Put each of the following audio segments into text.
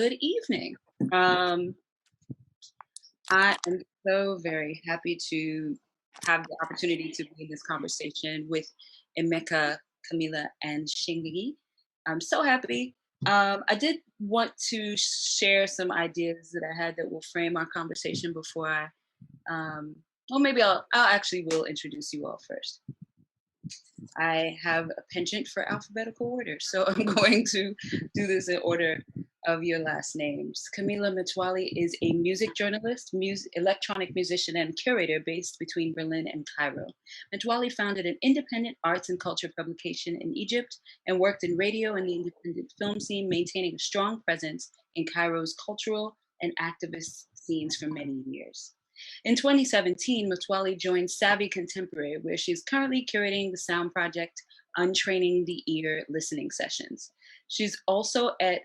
Good evening. I am so very happy to have the opportunity to be in this conversation with Emeka, Kamila, and Shingai. I'm so happy. I did want to share some ideas that I had that will frame our conversation before well, maybe I'll actually will introduce you all first. I have a penchant for alphabetical order, so I'm going to do this in order of your last names. Kamila Metwaly is a music journalist, electronic musician, and curator based between Berlin and Cairo. Metwaly founded an independent arts and culture publication in Egypt and worked in radio and the independent film scene, maintaining a strong presence in Cairo's cultural and activist scenes for many years. In 2017, Metwaly joined Savvy Contemporary, where she's currently curating the sound project Untraining the Ear Listening Sessions. She's also a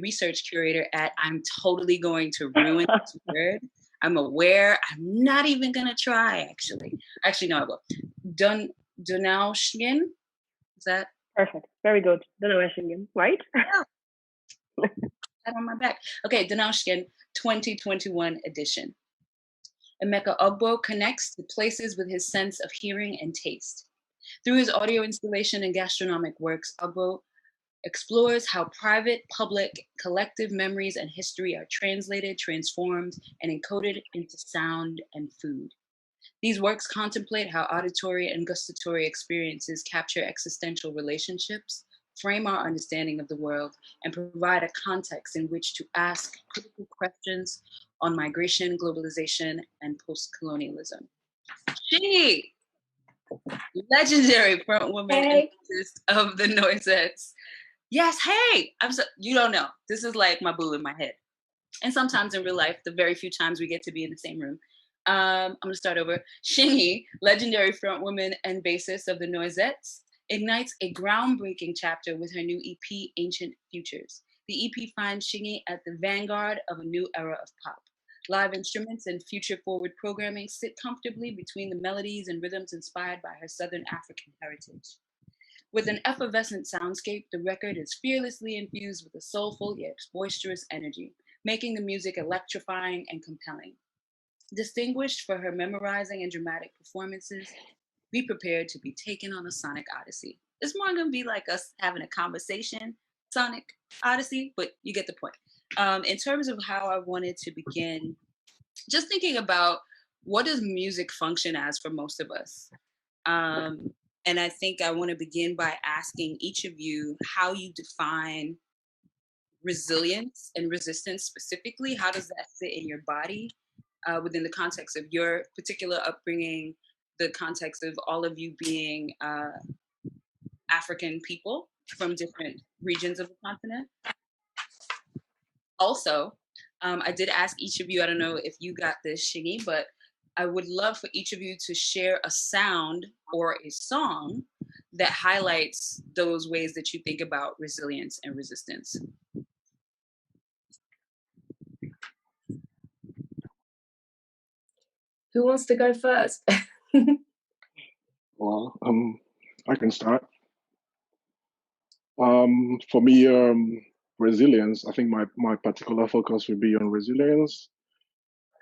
research curator at, I'm totally going to ruin this word. I'm aware. I'm not even going to try, actually. Actually, no, I will. Donaueschingen? Is that? Perfect. Very good. Donaueschingen, right? Yeah. Pat on my back. Okay, Donaueschingen 2021 edition. Emeka Ogboh connects the places with his sense of hearing and taste. Through his audio installation and gastronomic works, Ogboh explores how private, public, collective memories and history are translated, transformed, and encoded into sound and food. These works contemplate how auditory and gustatory experiences capture existential relationships, frame our understanding of the world, and provide a context in which to ask critical questions on migration, globalization, and post-colonialism. She, legendary front woman and artist of the Noisettes. Yes, hey, you don't know. This is like my boo in my head. And sometimes in real life, the very few times we get to be in the same room. I'm gonna start over. Shingai, legendary frontwoman and bassist of the Noisettes, ignites a groundbreaking chapter with her new EP, Ancient Futures. The EP finds Shingai at the vanguard of a new era of pop. Live instruments and future-forward programming sit comfortably between the melodies and rhythms inspired by her Southern African heritage. With an effervescent soundscape, the record is fearlessly infused with a soulful yet boisterous energy, making the music electrifying and compelling. Distinguished for her memorizing and dramatic performances, be prepared to be taken on a sonic odyssey. It's more going to be like us having a conversation, sonic odyssey, but you get the point. In terms of how I wanted to begin, just thinking about what does music function as for most of us? And I think I want to begin by asking each of you how you define resilience and resistance specifically. How does that fit in your body within the context of your particular upbringing, the context of all of you being African people from different regions of the continent? Also, I did ask each of you, I don't know if you got this, Shingai, but I would love for each of you to share a sound or a song that highlights those ways that you think about resilience and resistance. Who wants to go first? Well, I can start. For me, resilience, I think my particular focus would be on resilience.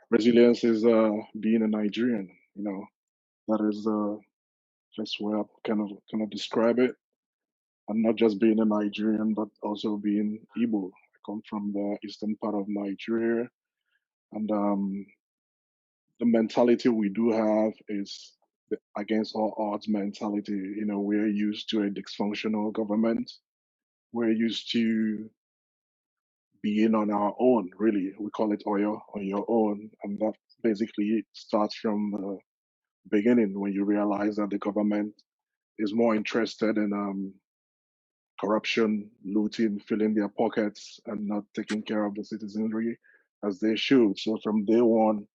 Resilience is being a Nigerian, that is just where I kind of describe it. And not just being a Nigerian, but also being Igbo. I come from the eastern part of Nigeria, and the mentality we do have is the against all odds mentality. We're used to a dysfunctional government. We're used to being on our own, really. We call it Oyo, on your own. And that basically starts from the beginning when you realize that the government is more interested in corruption, looting, filling their pockets, and not taking care of the citizenry as they should. So from day one,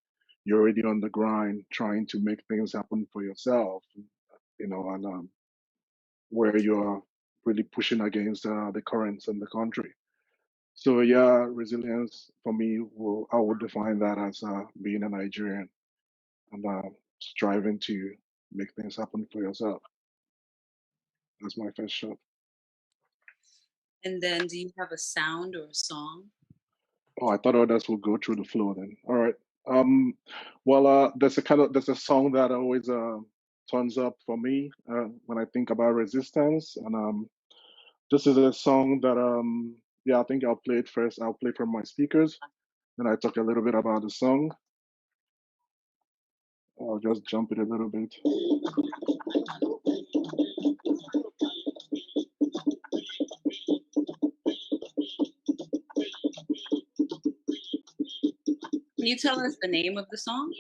you're already on the grind trying to make things happen for yourself, and where you're really pushing against the currents in the country. So yeah, resilience for me, I would define that as being a Nigerian and striving to make things happen for yourself. That's my first shot. And then do you have a sound or a song? Oh, I thought others would go through the flow then. All right. There's a song that always turns up for me when I think about resistance, and this is a song that yeah, I think I'll play it first. I'll play from my speakers, and I talk a little bit about the song. I'll just jump it a little bit. Can you tell us the name of the song?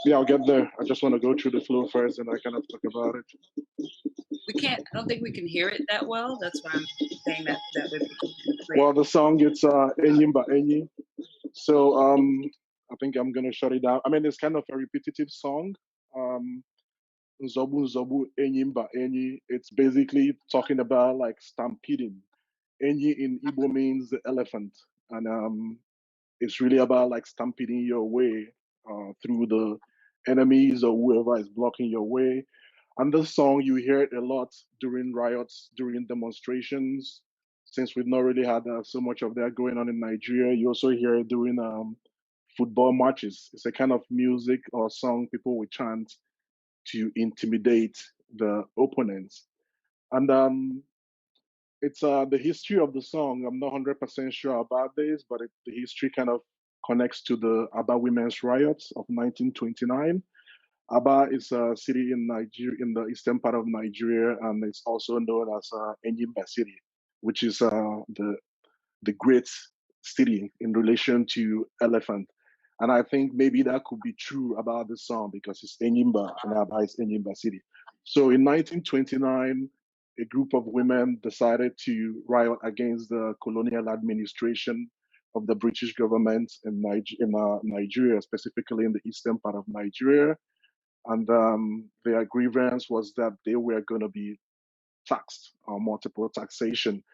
Yeah, I'll get there. I just want to go through the flow first, and I kind of talk about it. We can't. I don't think we can hear it that well. That's why I'm saying that way. Well, the song it's Enyimba Enyi. So I think I'm gonna shut it down. I mean, it's kind of a repetitive song. Nzobu Nzobu Enyimba Enyi. It's basically talking about like stampeding. Enyi in Igbo means the elephant, and it's really about like stampeding your way through the enemies or whoever is blocking your way. And this song, you hear it a lot during riots, during demonstrations. Since we've not really had so much of that going on in Nigeria, you also hear it during football matches. It's a kind of music or song people will chant to intimidate the opponents. And it's the history of the song. I'm not 100% sure about this, but the history kind of connects to the Aba women's riots of 1929. Aba is a city in Nigeria, in the eastern part of Nigeria, and it's also known as Enyimba City, which is the great city in relation to elephant. And I think maybe that could be true about this song because it's Enyimba and Aba is Enyimba City. So in 1929, a group of women decided to riot against the colonial administration of the British government in Nigeria, specifically in the eastern part of Nigeria. And their grievance was that they were going to be taxed or multiple taxation,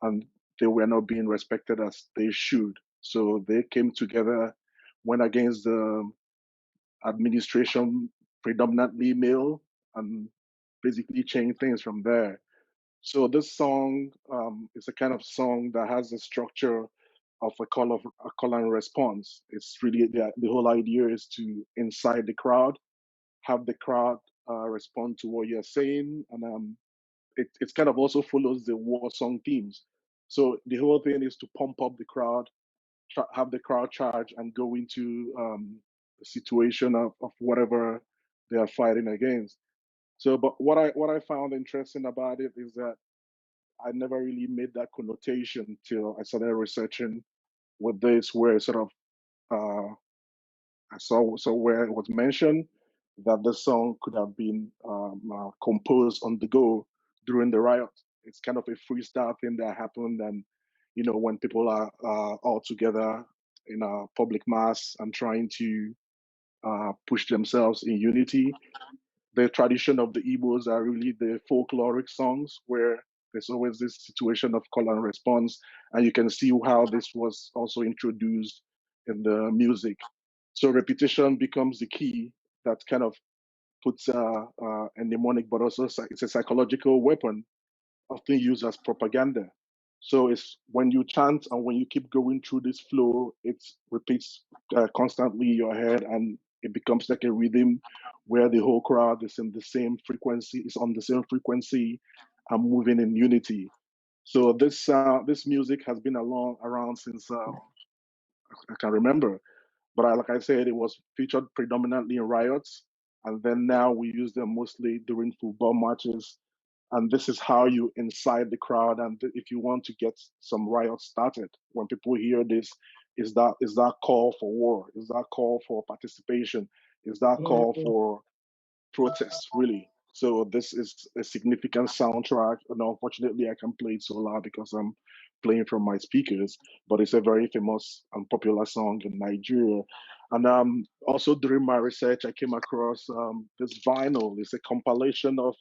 and they were not being respected as they should. So they came together, went against the administration, predominantly male, and basically changed things from there. So this song is a kind of song that has the structure of a call and response. It's really the whole idea is to incite the crowd, have the crowd respond to what you're saying, and it kind of also follows the war song themes. So the whole thing is to pump up the crowd, have the crowd charge, and go into the situation of whatever they are fighting against. So, but what I found interesting about it is that I never really made that connotation till I started researching with this, where sort of uh, I saw where it was mentioned that the song could have been composed on the go during the riot. It's kind of a freestyle thing that happened, and when people are all together in a public mass and trying to push themselves in unity. The tradition of the Igbos are really the folkloric songs where there's always this situation of call and response, and you can see how this was also introduced in the music. So repetition becomes the key that kind of puts a mnemonic, but also it's a psychological weapon often used as propaganda. So it's when you chant and when you keep going through this flow, it repeats constantly in your head, and it becomes like a rhythm where the whole crowd is in the same frequency, is on the same frequency, and moving in unity. So this music has been around since I can remember. But like I said, it was featured predominantly in riots, and then now we use them mostly during football matches. And this is how you incite the crowd. And if you want to get some riots started, when people hear this, is that call for war? Is that call for participation? Is that call for protests, really? So this is a significant soundtrack. And unfortunately, I can't play it so loud because I'm playing from my speakers, but it's a very famous and popular song in Nigeria. And also during my research, I came across this vinyl. It's a compilation of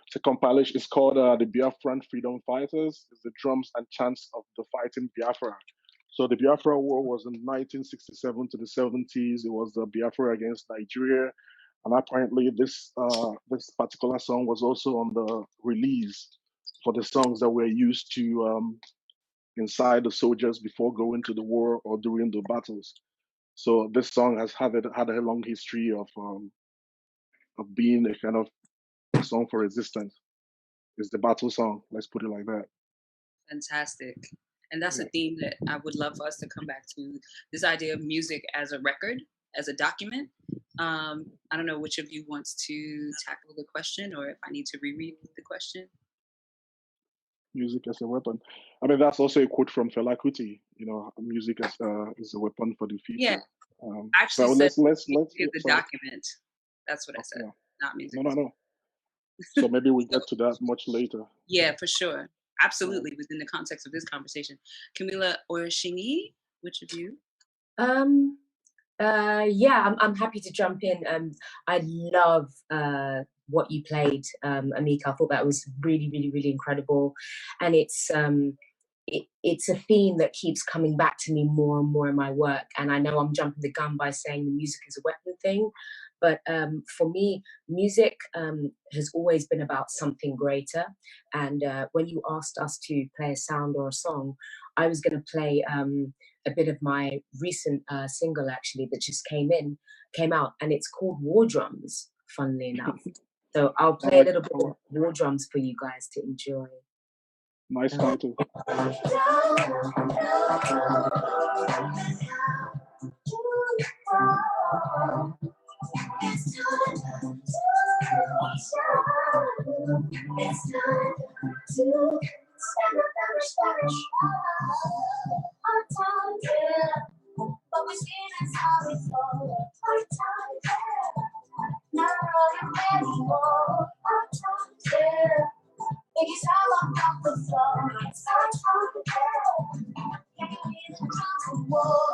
it's a compilation. It's called the Biafran Freedom Fighters. It's the drums and chants of the fighting Biafra. So the Biafra War was in 1967 to the 70s. It was the Biafra against Nigeria, and apparently this particular song was also on the release for the songs that were used to inside the soldiers before going to the war or during the battles. So this song has had a long history of being a kind of a song for resistance. It's the battle song. Let's put it like that. Fantastic. And that's Yeah. a theme that I would love for us to come back to, this idea of music as a record, as a document. I don't know which of you wants to tackle the question, or if I need to reread the question. Music as a weapon. I mean, that's also a quote from Fela Kuti. You know, music as is a weapon for the future. Yeah, I actually So said let's music is the sorry. document. That's what I said, Yeah. not music. No. So maybe we get to that much later. Yeah, for sure. Absolutely, within the context of this conversation. Kamila or Shingai, which of you? Yeah, I'm happy to jump in. I love what you played, Emeka. I thought that was really, really, really incredible, and it's a theme that keeps coming back to me more and more in my work. And I know I'm jumping the gun by saying the music is a weapon thing, but for me, music has always been about something greater. And when you asked us to play a sound or a song, I was going to play a bit of my recent single, actually, that just came out, and it's called War Drums, funnily enough. So I'll play a little bit of War Drums for you guys to enjoy. Nice title. It's time to Spanish. Our time, yeah. But we see that's how it's going. Our time, yeah. Not running anymore. Our time, yeah. Biggie's how I'm off the floor. It's our time, yeah. Can you hear the drums of war?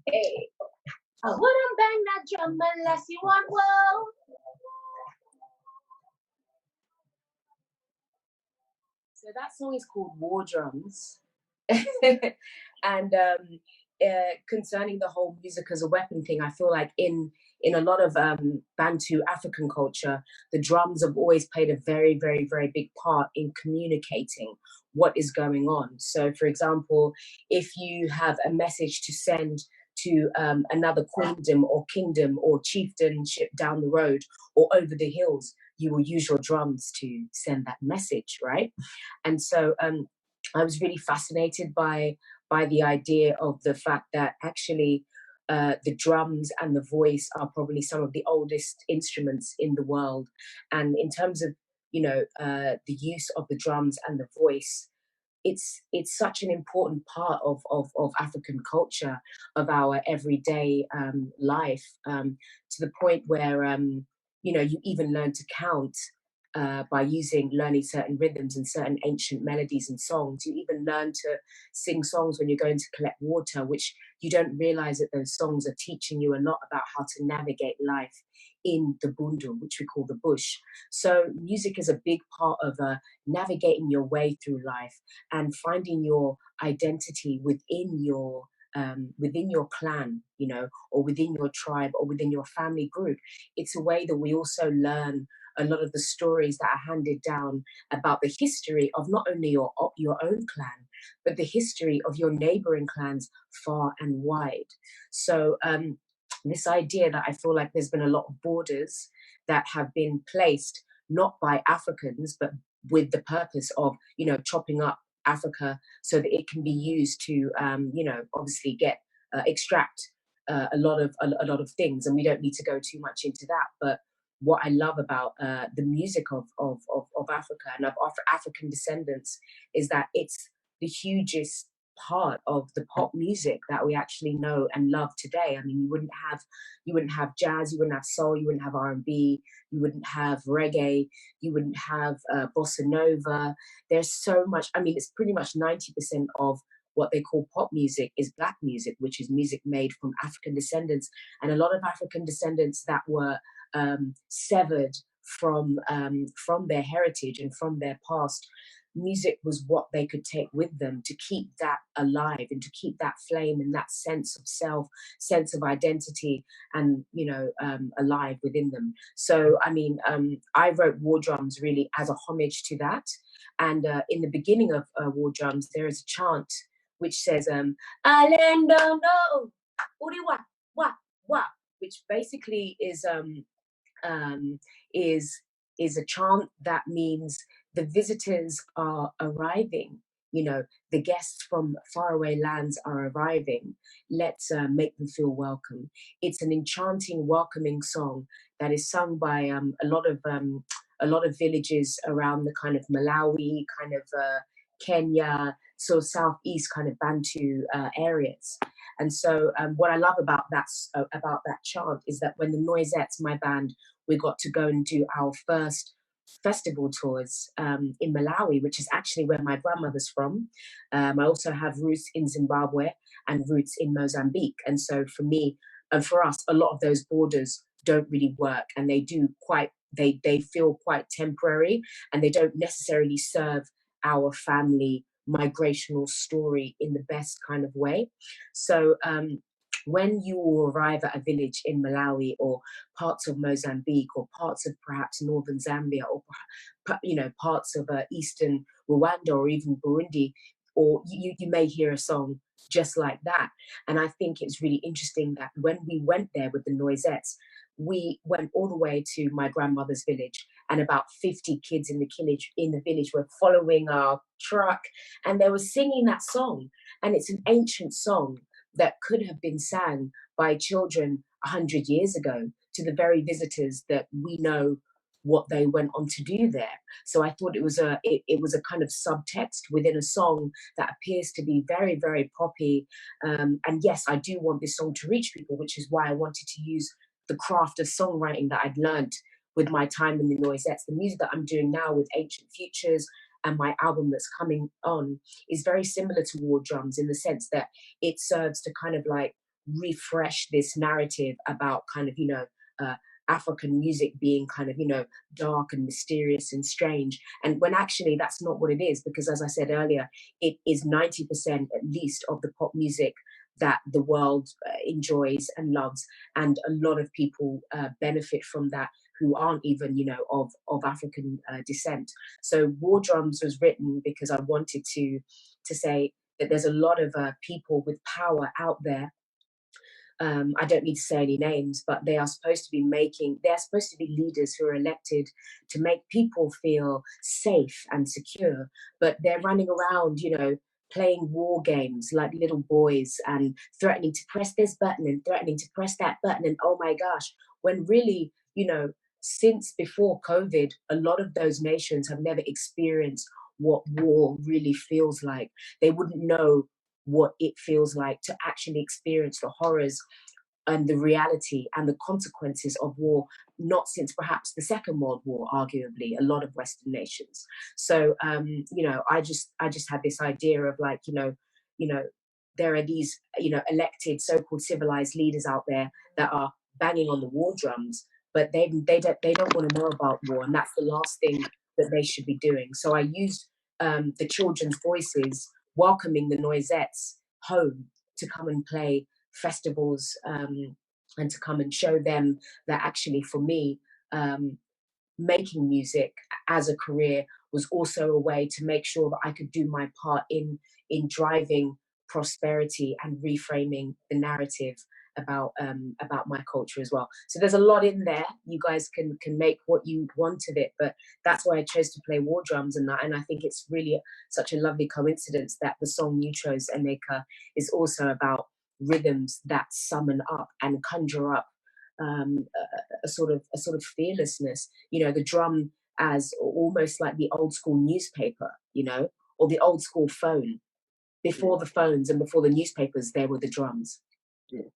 Hey, I wouldn't bang that drum unless you want woe. So that song is called War Drums. And concerning the whole music as a weapon thing, I feel like in a lot of Bantu African culture, the drums have always played a very, very, very big part in communicating what is going on. So, for example, if you have a message to send to another queendom or kingdom or chieftainship down the road or over the hills, you will use your drums to send that message, right? And so I was really fascinated by the idea of the fact that actually the drums and the voice are probably some of the oldest instruments in the world. And in terms of, the use of the drums and the voice, it's such an important part of African culture, of our everyday life, to the point where, you even learn to count by learning certain rhythms and certain ancient melodies and songs. You even learn to sing songs when you're going to collect water, which you don't realize that those songs are teaching you a lot about how to navigate life in the bundu, which we call the bush. So music is a big part of navigating your way through life and finding your identity within your clan, or within your tribe or within your family group. It's a way that we also learn a lot of the stories that are handed down about the history of not only your own clan, but the history of your neighboring clans far and wide. So this idea that I feel like there's been a lot of borders that have been placed not by Africans, but with the purpose of, chopping up Africa so that it can be used to, obviously extract a lot of things. And we don't need to go too much into that, but what I love about the music of Africa and of African descendants is that it's the hugest part of the pop music that we actually know and love today. I mean, you wouldn't have jazz, you wouldn't have soul, you wouldn't have R&B, you wouldn't have reggae, you wouldn't have bossa nova. There's so much. I mean, it's pretty much 90% of what they call pop music is Black music, which is music made from African descendants, and a lot of African descendants that were severed from their heritage and from their past. Music was what they could take with them to keep that alive and to keep that flame and that sense of self, sense of identity, and alive within them. So I mean, I wrote War Drums really as a homage to that. And in the beginning of War Drums, there is a chant which says "Alendo no uri wa," which basically is a chant that means the visitors are arriving. The guests from faraway lands are arriving. Let's make them feel welcome. It's an enchanting, welcoming song that is sung by a lot of villages around the kind of Malawi, kind of Kenya, so southeast kind of Bantu areas. And so what I love about that chant is that when the Noisettes, my band, we got to go and do our first festival tours in Malawi, which is actually where my grandmother's from. I also have roots in Zimbabwe and roots in Mozambique. And so for me and for us, a lot of those borders don't really work, and they feel quite temporary, and they don't necessarily serve our family migrational story in the best kind of way. So when you arrive at a village in Malawi or parts of Mozambique or parts of perhaps northern Zambia or parts of eastern Rwanda or even Burundi, or you may hear a song just like that. And I think it's really interesting that when we went there with the Noisettes, we went all the way to my grandmother's village, and about 50 kids in the village were following our truck, and they were singing that song. And it's an ancient song that could have been sang by children 100 years ago to the very visitors that we know what they went on to do there. So I thought it was a kind of subtext within a song that appears to be very, very poppy. And yes, I do want this song to reach people, which is why I wanted to use the craft of songwriting that I'd learned with my time in the Noisettes. The music that I'm doing now with Ancient Futures and my album that's coming on is very similar to War Drums in the sense that it serves to kind of like refresh this narrative about kind of, African music being kind of, dark and mysterious and strange. And when actually that's not what it is, because as I said earlier, it is 90% at least of the pop music that the world enjoys and loves. And a lot of people benefit from that who aren't even, of African descent. So War Drums was written because I wanted to say that there's a lot of people with power out there. I don't need to say any names, but they're supposed to be leaders who are elected to make people feel safe and secure, but they're running around, playing war games like little boys and threatening to press this button and threatening to press that button. And oh my gosh, when really, since before COVID, a lot of those nations have never experienced what war really feels like. They wouldn't know what it feels like to actually experience the horrors and the reality and the consequences of war, not since perhaps the Second World War, arguably, a lot of Western nations. So, I just had this idea of like, there are these, elected so-called civilized leaders out there that are banging on the war drums, but they don't want to know about war, and that's the last thing that they should be doing. So I used the children's voices welcoming the Noisettes home to come and play festivals and to come and show them that actually for me, making music as a career was also a way to make sure that I could do my part in driving prosperity and reframing the narrative about my culture as well. So there's a lot in there. You guys can make what you want of it, but that's why I chose to play War Drums, and I think it's really such a lovely coincidence that the song you chose, Emeka, is also about rhythms that summon up and conjure up a sort of fearlessness. The drum as almost like the old school newspaper, or the old school phone. before the phones and before the newspapers, there were the drums. Yeah.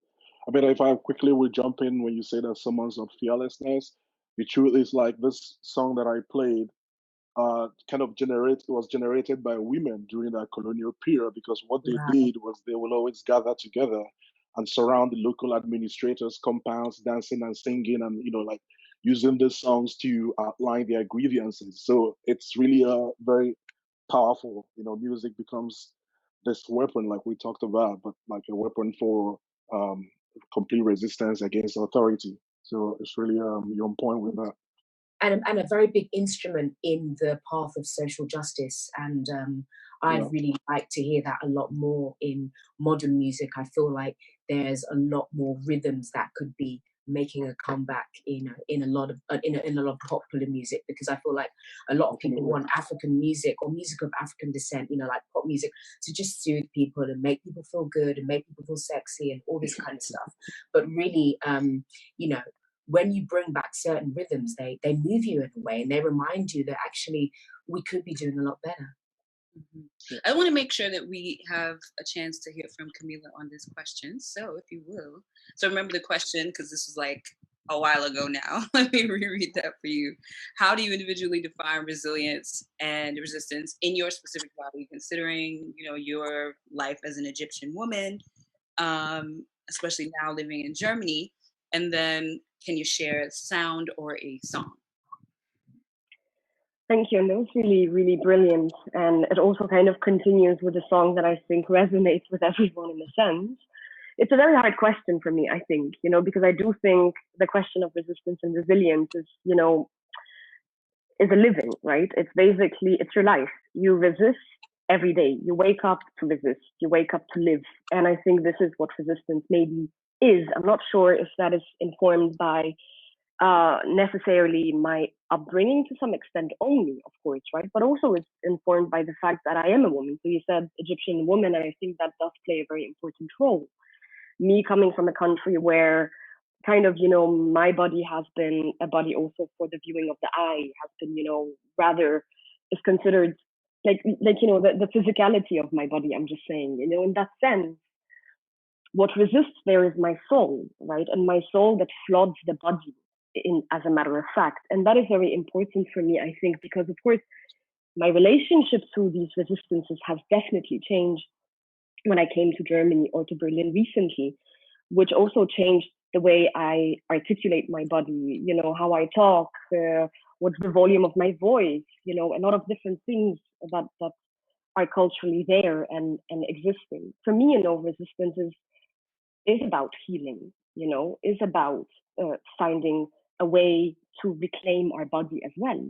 I mean, if I quickly would jump in when you say that someone's of fearlessness, the truth is like this song that I played was generated by women during that colonial period, because what they did was they will always gather together and surround the local administrators' compounds, dancing and singing, and like using these songs to outline their grievances. So it's really a very powerful. Music becomes this weapon, like we talked about, but like a weapon for complete resistance against authority. So it's really you're on point with that. And a very big instrument in the path of social justice. And I'd really like to hear that a lot more in modern music. I feel like there's a lot more rhythms that could be making a comeback in a lot of popular music, because I feel like a lot of people want African music or music of African descent, like pop music, to just soothe people and make people feel good and make people feel sexy and all this kind of stuff. But really, when you bring back certain rhythms, they move you in a way, and they remind you that actually we could be doing a lot better. I want to make sure that we have a chance to hear from Kamila on this question. So if you will. So remember the question, because this was like a while ago now. Let me reread that for you. How do you individually define resilience and resistance in your specific body, considering, your life as an Egyptian woman, especially now living in Germany? And then can you share a sound or a song? Thank you. And that was really, really brilliant. And it also kind of continues with a song that I think resonates with everyone in a sense. It's a very hard question for me, I think, because I do think the question of resistance and resilience is, is a living, right? It's basically, it's your life. You resist every day. You wake up to resist. You wake up to live. And I think this is what resistance maybe is. I'm not sure if that is informed by necessarily my upbringing to some extent only, of course, right? But also it's informed by the fact that I am a woman. So you said Egyptian woman, and I think that does play a very important role. Me coming from a country where kind of, my body has been a body also for the viewing of the eye, has been, rather is considered like the physicality of my body, I'm just saying, in that sense, what resists there is my soul, right? And my soul that floods the body, as a matter of fact. And that is very important for me, I think, because of course, my relationship to these resistances has definitely changed when I came to Germany or to Berlin recently, which also changed the way I articulate my body, how I talk, what's the volume of my voice, a lot of different things that are culturally there and existing. For me, resistance is about healing, is about finding a way to reclaim our body as well.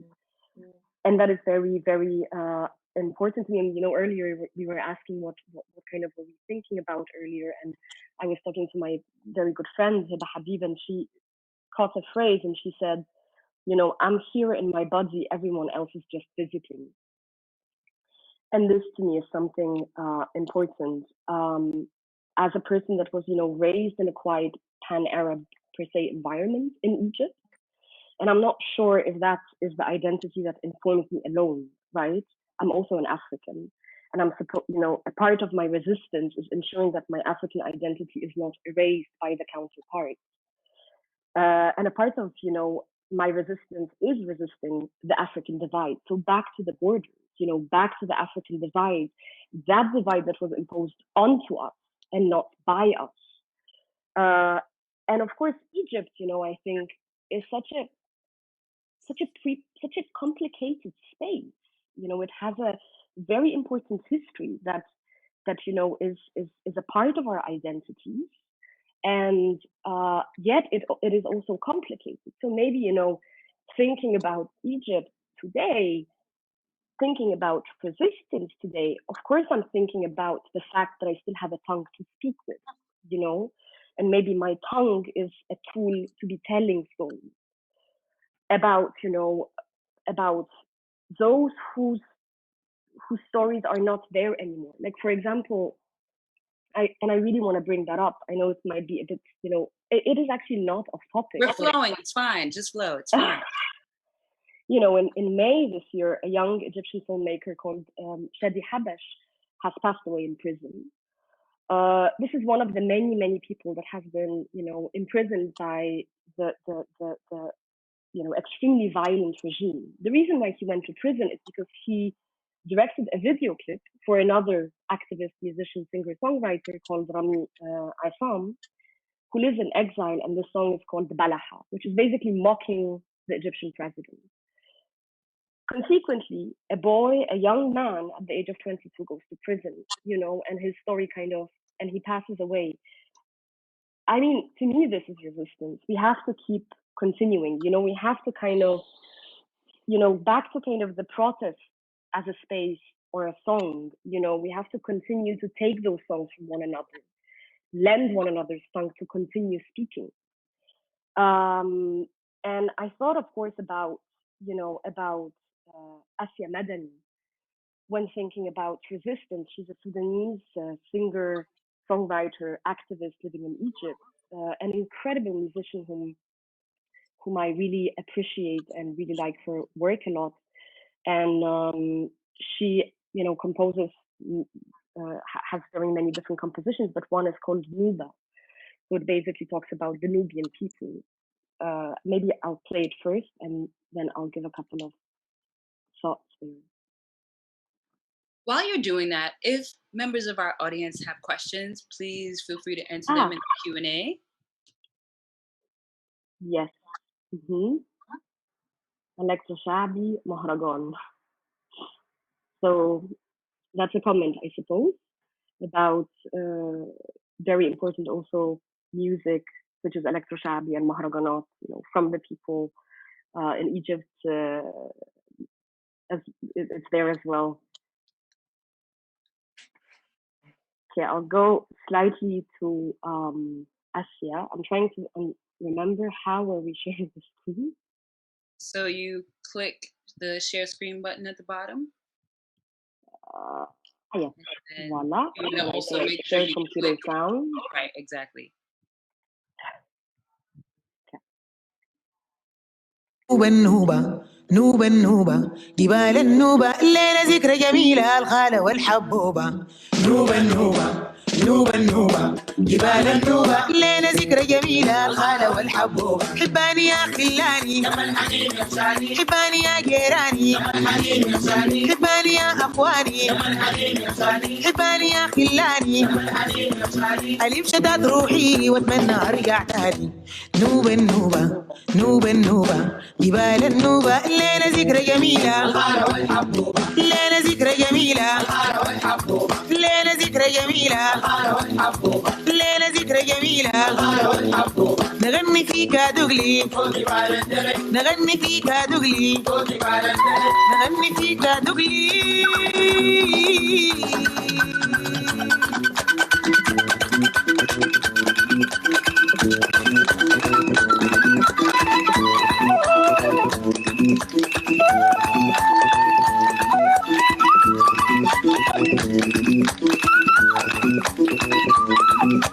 And that is very, very important to me. And, earlier we were asking what kind of were we thinking about earlier. And I was talking to my very good friend, Hiba Habib, and she caught a phrase and she said, I'm here in my body, everyone else is just visiting. And this to me is something important. As a person that was, raised in a quite pan-Arab per se environment in Egypt, and I'm not sure if that is the identity that informs me alone, right? I'm also an African, and I'm supposed, a part of my resistance is ensuring that my African identity is not erased by the counterpart. And a part of, my resistance is resisting the African divide. So back to the borders, back to the African divide, that divide that was imposed onto us and not by us. And of course, Egypt, I think is such a complicated space. It has a very important history that is a part of our identities, and yet it is also complicated. So maybe thinking about Egypt today, thinking about resistance today, of course I'm thinking about the fact that I still have a tongue to speak with, and maybe my tongue is a tool to be telling stories about those whose stories are not there anymore. Like, for example, I really want to bring that up. I know it might be a bit, it is actually not off topic. We're flowing. It's fine. Just flow. It's fine. In May this year, a young Egyptian filmmaker called Shadi Habash has passed away in prison. This is one of the many people that has been, imprisoned by the extremely violent regime. The reason why he went to prison is because he directed a video clip for another activist, musician, singer, songwriter called Rami Assam, who lives in exile, and the song is called Balaha, which is basically mocking the Egyptian president. Consequently, a young man at the age of 22 goes to prison, and his story and he passes away. I mean, to me, this is resistance. We have to keep continuing, we have to back to the protest as a space or a song, we have to continue to take those songs from one another, lend one another's tongue to continue speaking. And I thought, of course, about Asia Madani when thinking about resistance. She's a Sudanese singer, songwriter, activist living in Egypt, an incredible musician whom I really appreciate and really like her work a lot. And she, composes, has very many different compositions, but one is called Nuba. So it basically talks about the Nubian people. Maybe I'll play it first and then I'll give a couple of thoughts there. While you're doing that, if members of our audience have questions, please feel free to enter them in the Q&A. Yes. Electroshabi Mahragan. So that's a comment, I suppose, about very important also music, which is electroshabi and mahraganat, from the people in Egypt. As it's there as well. Okay, I'll go slightly to Asia. I'm trying to remember how are we sharing the screen. So you click the share screen button at the bottom. Yes. Voila. You also make sure you computer sound. Right, exactly. النوبة نوبة النوبة جبال النوبة الليلة ذكرى جميلة الخالة والحبوبة نوبة النوبة نوبة النوبة جبال النوبة الليلة ذكرى جميلة الخالة والحبوبة حباني يا خلاني حباني يا جيراني حباني يا أخواني حباني يا خلاني ألف شتات روحي واتمنى أرجع تاني نوبة النوبة نوبة النوبة جبال النوبة الليلة ذكرى جميلة الليلة ذكرى جميلة الليلة ذكرى جميلة الليلة ذكرى جميلة نغني فيك دغلي نغني فيك دغلي نغني فيك دغلي نغني فيك دغلي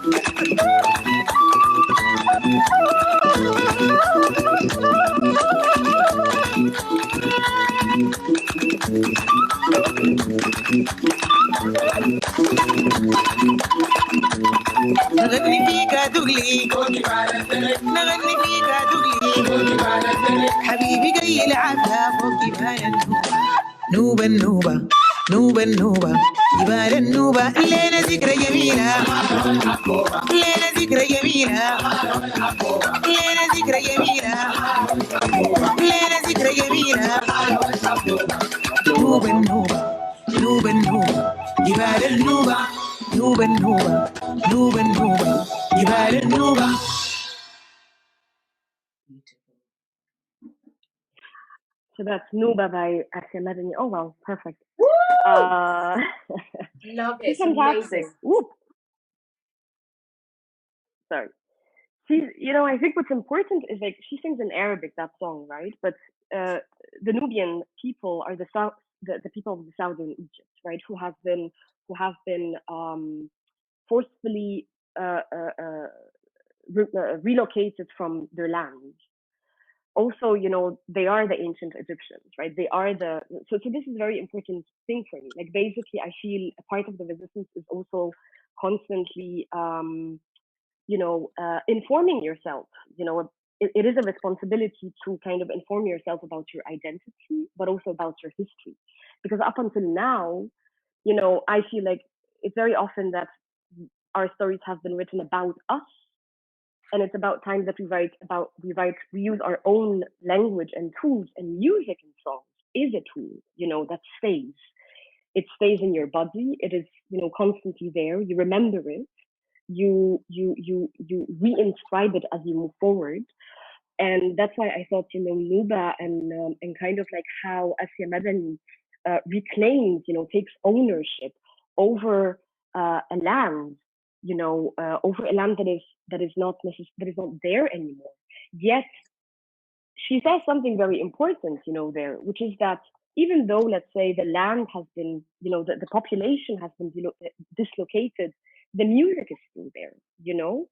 نغني فيك دغلي حبيبي جاي لعبها فوق جبال النوبة النوبة نوبة النوبة جبال النوبة الليلة ذكرى جميلة الليلة ذكرى جميلة الليلة ذكرى جميلة الليلة ذكرى جميلة نوبة النوبة نوبة النوبة جبال النوبة نوبة النوبة نوبة النوبة جبال النوبة. So that's Nuba by Asia Madani. Oh wow, perfect. Love it. It's fantastic. Whoop. Sorry. She's, I think what's important is like she sings in Arabic, that song, right? But the Nubian people are the people of the southern Egypt, right? Who have been forcefully relocated from their land. also, you know, they are the ancient Egyptians, right? They are the, so this is a very important thing for me. Like, basically, I feel a part of the resistance is also constantly, you know, informing yourself. You know, it is a responsibility to kind of inform yourself about your identity, but also about your history. Because up until now, you know, I feel like it's very often that our stories have been written about us, and it's about time that we use our own language and tools, and music and songs is a tool, you know, that stays. It stays in your body. It is, you know, constantly there. You remember it. You reinscribe it as you move forward. And that's why I thought, you know, Nuba and kind of like how Asia Madani reclaims, you know, takes ownership over a land, you know, over a land that is not there anymore. Yet she says something very important, you know, there, which is that even though, let's say, the land has been, you know, the population has been dislocated, the music is still there, you know,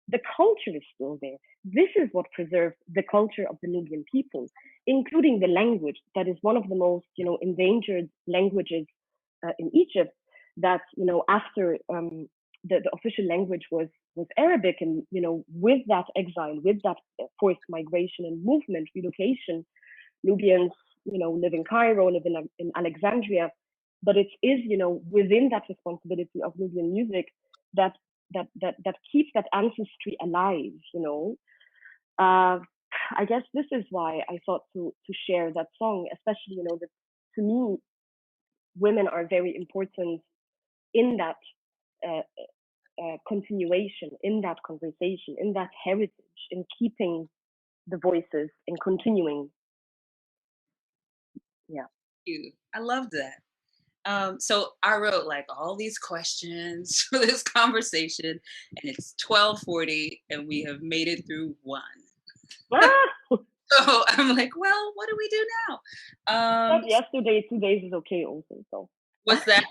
the culture is still there. This is what preserves the culture of the Nubian people, including the language that is one of the most, you know, endangered languages in Egypt. That, you know, after the official language was Arabic, and, you know, with that exile, with that forced migration and movement, relocation, Nubians, you know, live in Cairo, live in Alexandria, but it is, you know, within that responsibility of Nubian music that keeps that ancestry alive, you know. I guess this is why I thought to share that song, especially, you know, that to me, women are very important in that continuation, in that conversation, in that heritage, in keeping the voices and continuing. Yeah. I love that. So I wrote like all these questions for this conversation, and it's 12:40, and we have made it through one. So I'm like, well, what do we do now? Yesterday, 2 days is okay also. So what's that?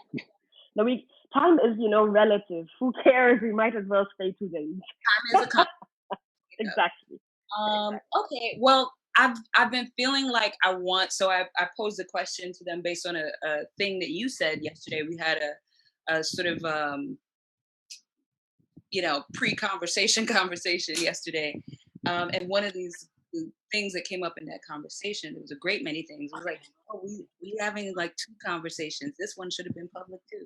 No, time is, you know, relative. Who cares? We might as well stay 2 days. Time is a concept. Exactly. Okay. Well, I've been feeling like I posed a question to them based on a thing that you said yesterday. We had a sort of you know, pre-conversation conversation yesterday, and one of these things that came up in that conversation, it was a great many things. It was like, oh, we having like 2 conversations. This one should have been public too.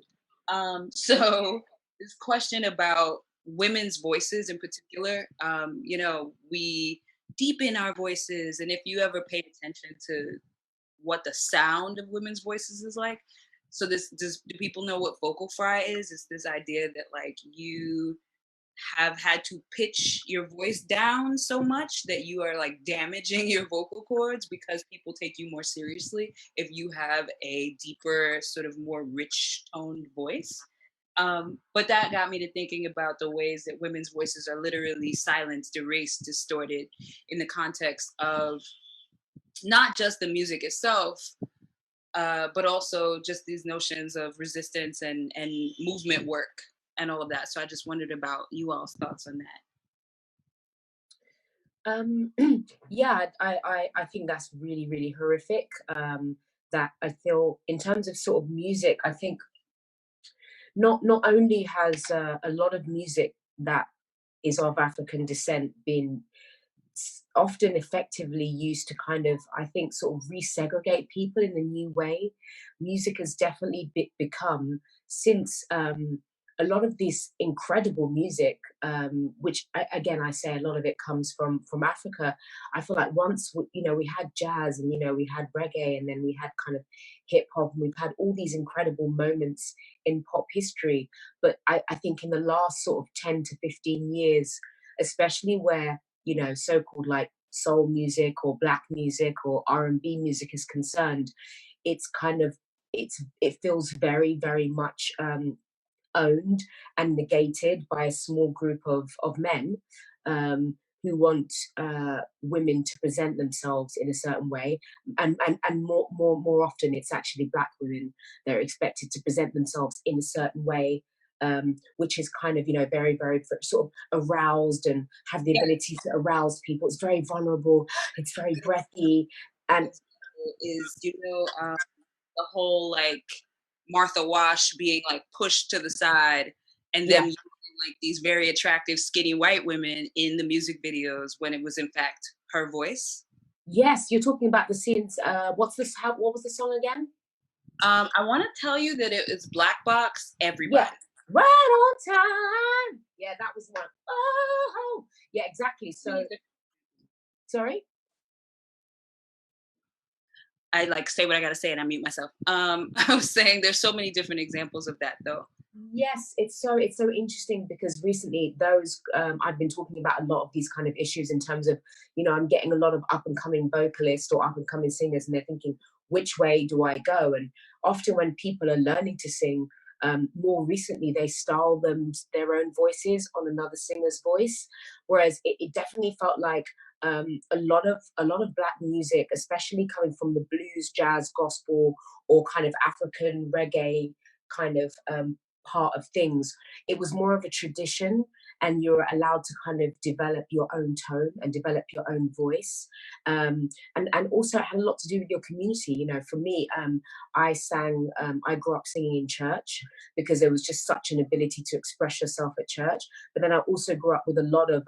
So this question about women's voices in particular, you know, we deepen our voices, and if you ever paid attention to what the sound of women's voices is like, so do people know what vocal fry is? It's this idea that like you have had to pitch your voice down so much that you are like damaging your vocal cords because people take you more seriously if you have a deeper, sort of more rich toned voice. But that got me to thinking about the ways that women's voices are literally silenced, erased, distorted in the context of not just the music itself, but also just these notions of resistance and movement work and all of that. So I just wondered about you all's thoughts on that. Yeah, I think that's really, really horrific. That I feel in terms of sort of music, I think not only has a lot of music that is of African descent been often effectively used to kind of, I think, sort of resegregate people in a new way. Music has definitely become, since a lot of this incredible music, which again I say a lot of it comes from Africa. I feel like once you know, we had jazz, and you know, we had reggae, and then we had kind of hip hop, and we've had all these incredible moments in pop history. But I think in the last sort of 10 to 15 years, especially where, you know, so-called like soul music or black music or R&B music is concerned, it's kind of, it feels very, very much owned and negated by a small group of men who want women to present themselves in a certain way, and more often it's actually black women that are expected to present themselves in a certain way which is kind of, very, very sort of aroused and have the ability to arouse people. It's very vulnerable. It's very breathy. And is, the whole like Martha Wash being like pushed to the side and then using, like these very attractive skinny white women in the music videos when it was in fact her voice. Yes, you're talking about the scenes. What was the song again? I want to tell you that it was Black Box Everybody. Yeah. Right on time. Yeah, that was one. Oh, yeah, exactly. So, sorry? I like say what I gotta say and I mute myself. I was saying there's so many different examples of that though. Yes, it's so interesting because recently I've been talking about a lot of these kind of issues in terms of, I'm getting a lot of up and coming vocalists or up and coming singers, and they're thinking, which way do I go? And often when people are learning to sing, more recently they style their own voices on another singer's voice, whereas it definitely felt like a lot of Black music, especially coming from the blues, jazz, gospel, or kind of African reggae kind of part of things, it was more of a tradition, and you're allowed to kind of develop your own tone and develop your own voice, and also it had a lot to do with your community. For me, I grew up singing in church because there was just such an ability to express yourself at church, but then I also grew up with a lot of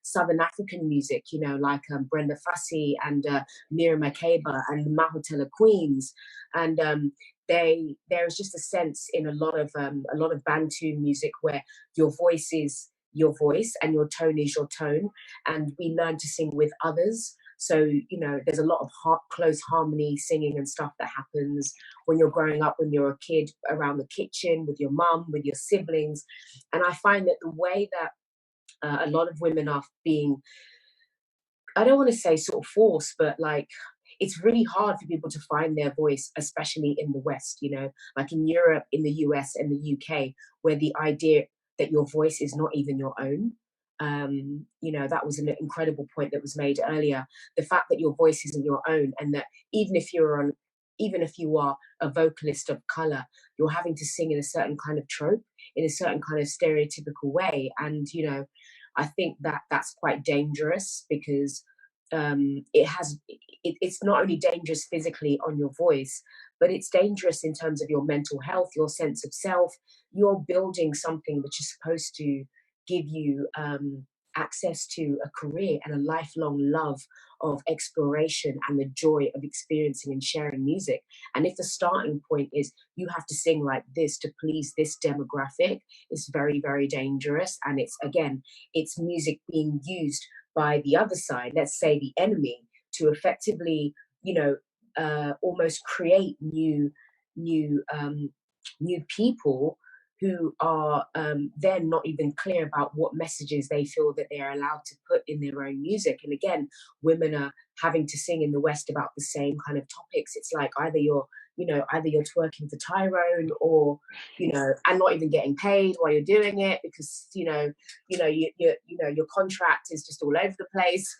Southern African music, like Brenda Fassie and Miriam Makeba and the Mahotella Queens, and there is just a sense in a lot of Bantu music where your voice is your voice and your tone is your tone, and we learn to sing with others. So there's a lot of close harmony singing and stuff that happens when you're growing up, when you're a kid, around the kitchen with your mum, with your siblings. And I find that the way that a lot of women are being, I don't want to say sort of forced, but like, it's really hard for people to find their voice, especially in the West, like in Europe, in the US and the UK, where the idea that your voice is not even your own. That was an incredible point that was made earlier. The fact that your voice isn't your own, and that even if you are a vocalist of color, you're having to sing in a certain kind of trope, in a certain kind of stereotypical way. And, I think that that's quite dangerous because it's not only dangerous physically on your voice, but it's dangerous in terms of your mental health, your sense of self. You're building something which is supposed to give you access to a career and a lifelong love of exploration and the joy of experiencing and sharing music. And if the starting point is you have to sing like this to please this demographic, it's very, very dangerous. And it's music being used by the other side, let's say the enemy, to effectively, almost create new people who are then not even clear about what messages they feel that they are allowed to put in their own music. And again, women are having to sing in the West about the same kind of topics. It's like either you're twerking for Tyrone, or and not even getting paid while you're doing it because your contract is just all over the place.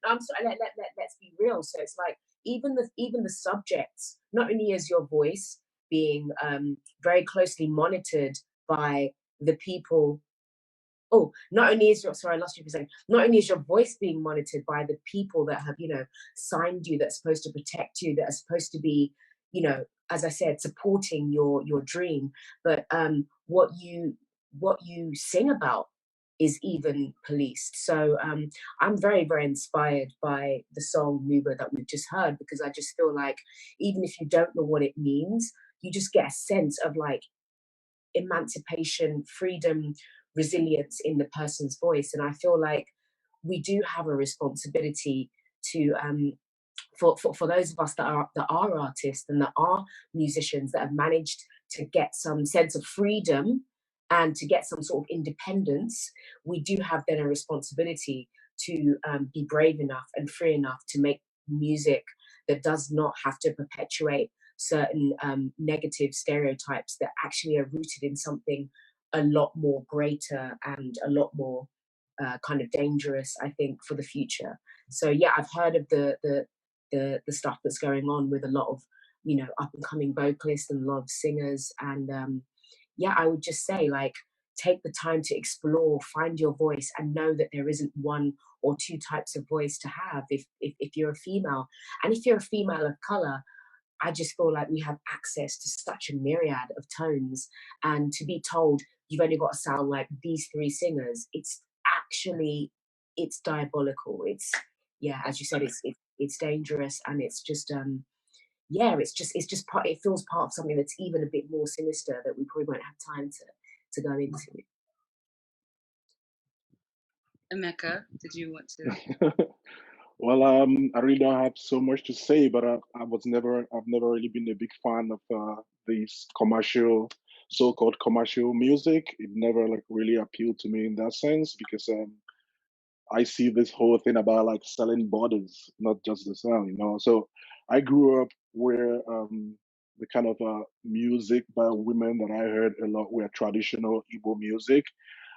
I'm sorry, let's be real. So it's like even the subjects, not only is your voice being very closely monitored by the people. Oh, not only is your not only is your voice being monitored by the people that have signed you, that's supposed to protect you, that are supposed to be as I said, supporting your dream, but what you sing about is even policed. So I'm very, very inspired by the song Nuba that we've just heard, because I just feel like even if you don't know what it means, you just get a sense of like emancipation, freedom, resilience in the person's voice. And I feel like we do have a responsibility to for those of us that are artists and that are musicians, that have managed to get some sense of freedom and to get some sort of independence. We do have then a responsibility to be brave enough and free enough to make music that does not have to perpetuate certain negative stereotypes that actually are rooted in something a lot more greater and a lot more kind of dangerous, I think, for the future. So yeah, I've heard of the stuff that's going on with a lot of up and coming vocalists and a lot of singers, and yeah, I would just say, like, take the time to explore, find your voice, and know that there isn't one or two types of voice to have if you're a female. And if you're a female of color, I just feel like we have access to such a myriad of tones. And to be told you've only got to sound like these three singers, it's actually, it's diabolical. It's, yeah, as you said, it's dangerous, and it's just yeah, it's just part, it feels part of something that's even a bit more sinister that we probably won't have time to go into. Emeka, did you want to? Well, I really don't have so much to say, but I've never really been a big fan of these commercial, so-called commercial music. It never like really appealed to me in that sense, because I see this whole thing about like selling bodies, not just the sound, you know. So I grew up where the kind of music by women that I heard a lot were traditional Igbo music,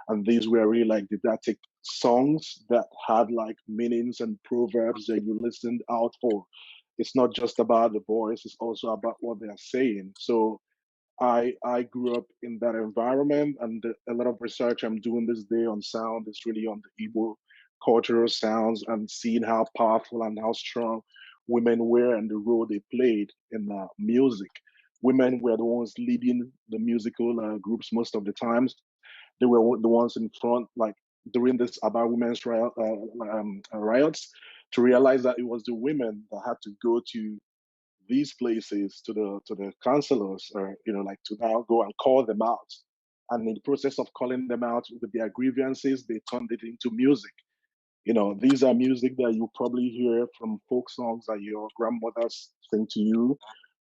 and these were really like didactic songs that had like meanings and proverbs that you listened out for. It's not just about the voice; it's also about what they are saying. So I grew up in that environment, and a lot of research I'm doing this day on sound is really on the Igbo cultural sounds and seeing how powerful and how strong women were and the role they played in music. Women were the ones leading the musical groups most of the times. They were the ones in front, like during this about women's riots, to realize that it was the women that had to go to these places to the counselors, or like to now go and call them out. And in the process of calling them out with their grievances, they turned it into music. These are music that you probably hear from folk songs that your grandmothers sing to you,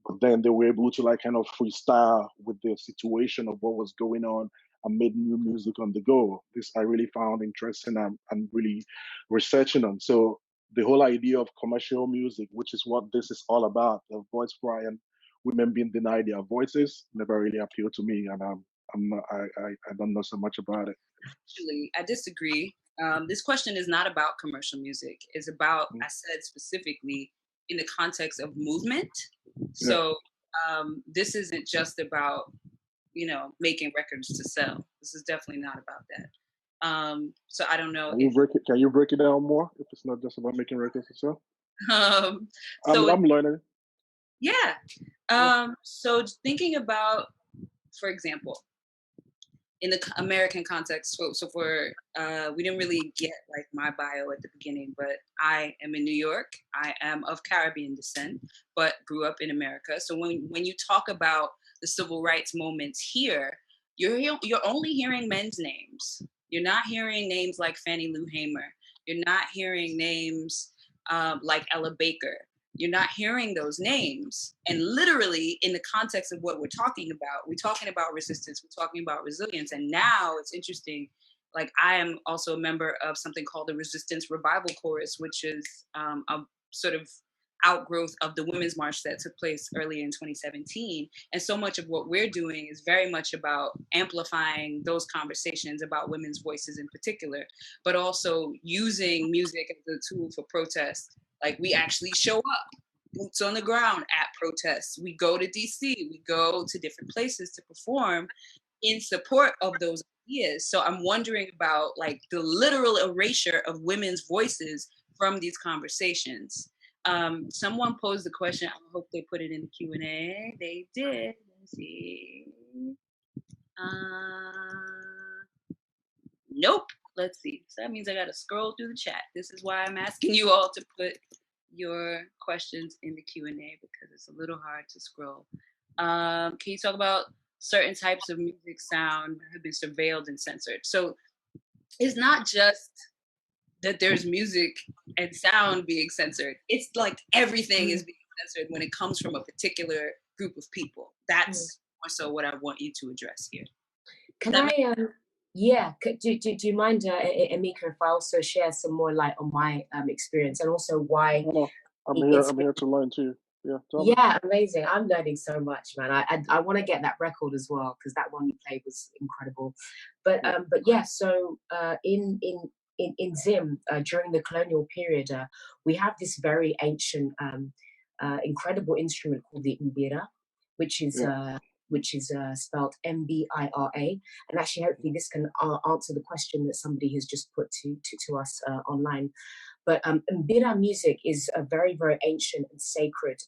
but then they were able to like kind of freestyle with the situation of what was going on and made new music on the go. This I really found interesting and really researching on. So the whole idea of commercial music, which is what this is all about, the voice fry and women being denied their voices, never really appealed to me, and I don't know so much about it. Actually, I disagree. This question is not about commercial music. It's about, I said specifically, in the context of movement. So this isn't just about, making records to sell. This is definitely not about that. So I don't know. Can you break it down more if it's not just about making records to sell? So I'm learning. Yeah. So thinking about, for example, in the American context, so for we didn't really get like my bio at the beginning, but I am in New York. I am of Caribbean descent, but grew up in America. So when you talk about the civil rights moments here, you're only hearing men's names. You're not hearing names like Fannie Lou Hamer. You're not hearing names like Ella Baker. You're not hearing those names. And literally, in the context of what we're talking about resistance, we're talking about resilience. And now it's interesting, like I am also a member of something called the Resistance Revival Chorus, which is a sort of outgrowth of the Women's March that took place early in 2017. And so much of what we're doing is very much about amplifying those conversations about women's voices in particular, but also using music as a tool for protest. Like we actually show up, boots on the ground at protests. We go to DC, we go to different places to perform in support of those ideas. So I'm wondering about like the literal erasure of women's voices from these conversations. Someone posed the question. I hope they put it in the Q&A. They did. Let's see. Nope. Let's see. So that means I got to scroll through the chat. This is why I'm asking you all to put your questions in the Q&A, because it's a little hard to scroll. Can you talk about certain types of music sound have been surveilled and censored? So it's not just that there's music and sound being censored. It's like everything is being censored when it comes from a particular group of people. That's more so what I want you to address here. Can I, do you mind, Emeka, if I also share some more light on my experience, and also why? I'm here to learn too. Yeah, amazing. I'm learning so much, man. I want to get that record as well, because that one you played was incredible. But yeah, so in Zim, during the colonial period, we have this very ancient, incredible instrument called the mbira, which is which is spelled Mbira. And actually, hopefully this can answer the question that somebody has just put to us online. But Mbira music is a very, very ancient and sacred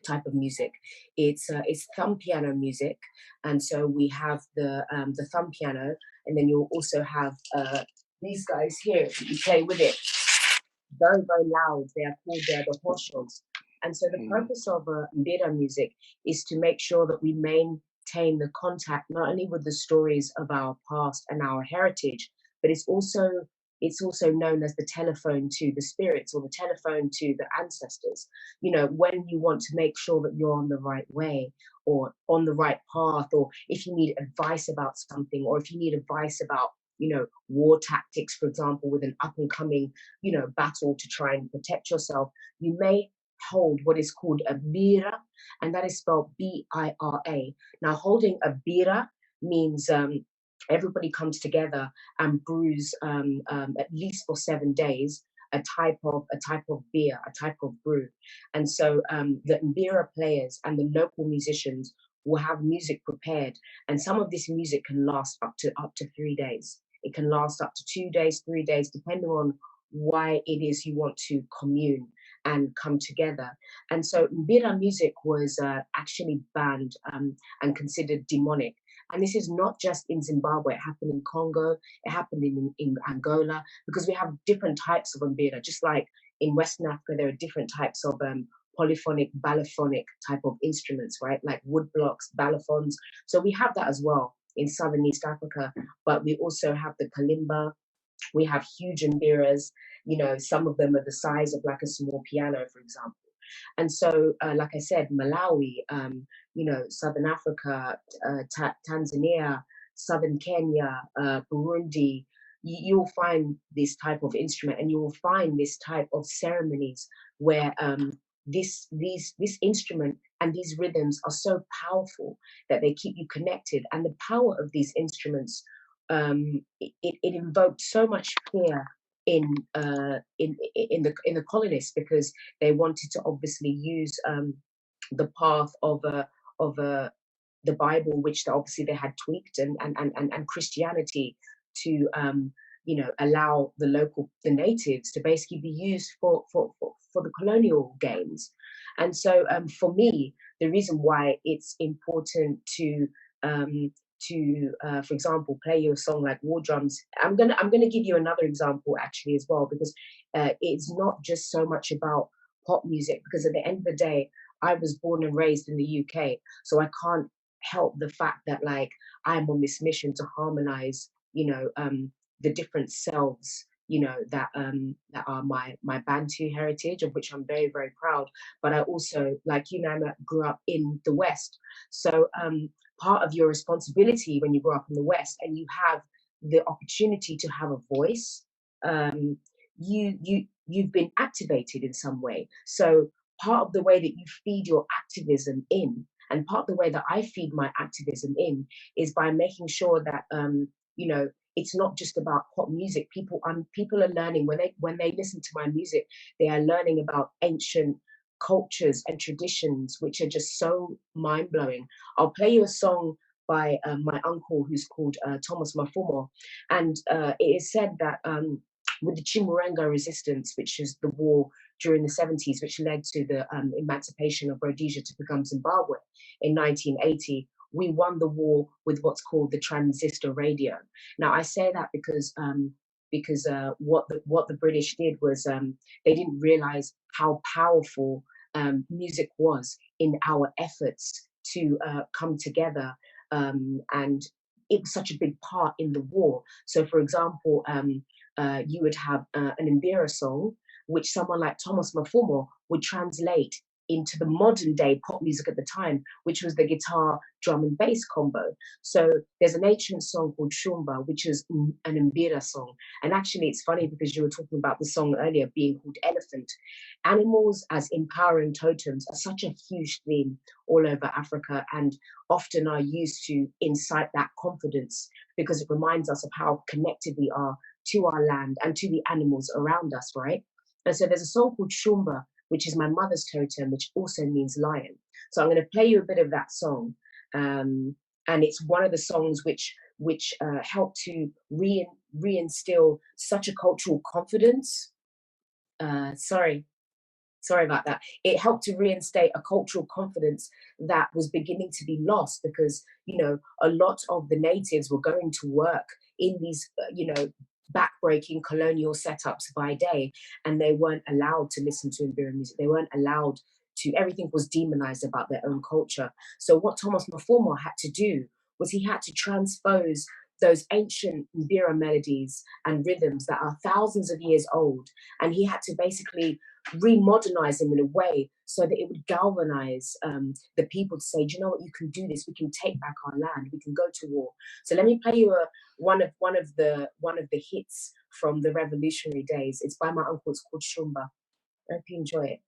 type of music. It's thumb piano music, and so we have the thumb piano, and then you'll also have these guys here. You play with it, very, very loud. They are called the hoshos. And so the purpose of Mbira music is to make sure that we maintain the contact not only with the stories of our past and our heritage, but it's also known as the telephone to the spirits, or the telephone to the ancestors. You know, when you want to make sure that you're on the right way or on the right path, or if you need advice about something, or if you need advice about, you know, war tactics, for example, with an up and coming, you know, battle to try and protect yourself, you may hold what is called a bira, and that is spelled B-I-R-A. Now, holding a bira means everybody comes together and brews at least for 7 days a type of beer, a type of brew. And so the Mbira players and the local musicians will have music prepared, and some of this music can last up to 3 days. It can last up to 2 days, 3 days, depending on why it is you want to commune and come together. And so Mbira music was actually banned and considered demonic. And this is not just in Zimbabwe. It happened in Congo. It happened in Angola, because we have different types of Mbira. Just like in Western Africa, there are different types of polyphonic, balafonic type of instruments, right? Like wood blocks, balafons. So we have that as well in Southern East Africa. But we also have the kalimba. We have huge Mbiras. You know, some of them are the size of like a small piano, for example. And so, like I said, Malawi, you know, Southern Africa, Tanzania, Southern Kenya, Burundi, you'll find this type of instrument, and you will find this type of ceremonies where this instrument and these rhythms are so powerful that they keep you connected. And the power of these instruments, it invoked so much fear in the colonists, because they wanted to obviously use the path of the Bible, which obviously they had tweaked, and Christianity to you know, allow the natives to basically be used for the colonial gains. And so for me, the reason why it's important to for example, play you a song like War Drums. I'm gonna give you another example actually as well, because it's not just so much about pop music, because at the end of the day, I was born and raised in the UK, so I can't help the fact that like I'm on this mission to harmonize, you know, the different selves, you know, that are my Bantu heritage, of which I'm very, very proud. But I also, like you, Niama, grew up in the West. So part of your responsibility when you grow up in the West and you have the opportunity to have a voice, you've been activated in some way. So part of the way that you feed your activism in, and part of the way that I feed my activism in, is by making sure that you know, it's not just about pop music. People are learning when they listen to my music, they are learning about ancient cultures and traditions, which are just so mind-blowing. I'll play you a song by my uncle, who's called Thomas Mafumo, and it is said that with the Chimurenga resistance, which is the war during the 70s, which led to the emancipation of Rhodesia to become Zimbabwe in 1980, we won the war with what's called the transistor radio. Now, I say that because what the British did was they didn't realize how powerful music was in our efforts to come together, and it was such a big part in the war. So, for example, you would have an Mbira song, which someone like Thomas Mafumo would translate into the modern day pop music at the time, which was the guitar, drum and bass combo. So there's an ancient song called Shumba, which is an Mbira song. And actually it's funny because you were talking about the song earlier being called Elephant. Animals as empowering totems are such a huge theme all over Africa, and often are used to incite that confidence, because it reminds us of how connected we are to our land and to the animals around us, right? And so there's a song called Shumba, which is my mother's totem, which also means lion. So I'm going to play you a bit of that song. And it's one of the songs which helped to reinstill such a cultural confidence. Sorry about that. It helped to reinstate a cultural confidence that was beginning to be lost, because, you know, a lot of the natives were going to work in these, you know, backbreaking colonial setups by day, and they weren't allowed to listen to Mbira music. They weren't allowed to, everything was demonized about their own culture. So what Thomas Mafoma had to do was he had to transpose those ancient Mbira melodies and rhythms that are thousands of years old, and he had to basically remodernize them in a way so that it would galvanize the people to say, do you know what, you can do this, we can take back our land, we can go to war. So let me play you one of the hits from the revolutionary days. It's by my uncle, it's called Shumba. I hope you enjoy it.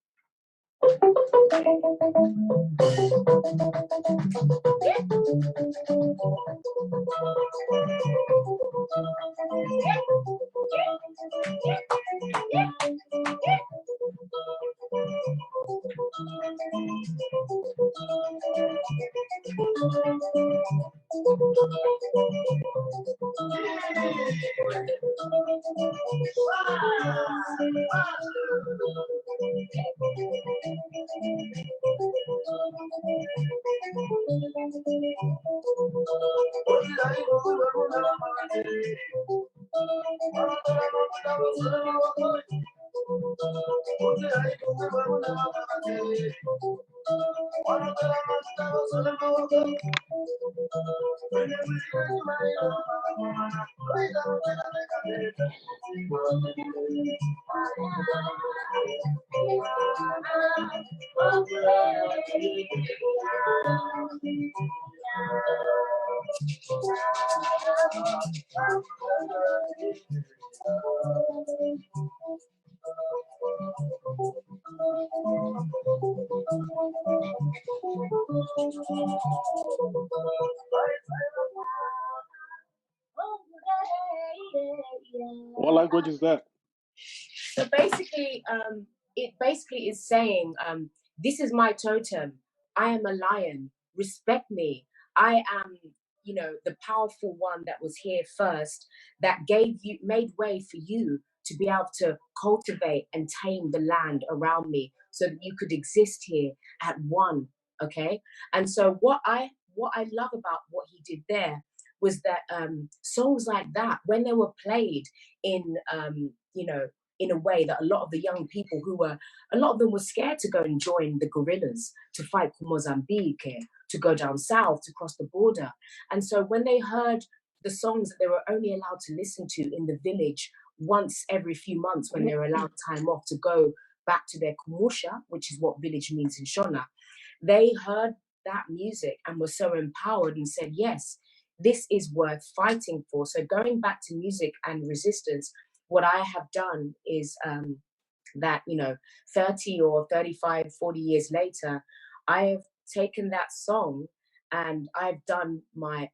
What language is that? So basically, it basically is saying, this is my totem. I am a lion. Respect me. I am, you know, the powerful one that was here first, that made way for you to be able to cultivate and tame the land around me so that you could exist here at one. Okay. And so what I love about what he did there was that songs like that, when they were played in, you know, in a way that a lot of the young people a lot of them were scared to go and join the guerrillas to fight for Mozambique, to go down south, to cross the border. And so when they heard the songs that they were only allowed to listen to in the village once every few months, when they were allowed time off to go back to their kumusha, which is what village means in Shona, they heard that music and were so empowered and said, yes, this is worth fighting for. So going back to music and resistance, what I have done is that, you know, 30 or 35, 40 years later, I have taken that song and I've done my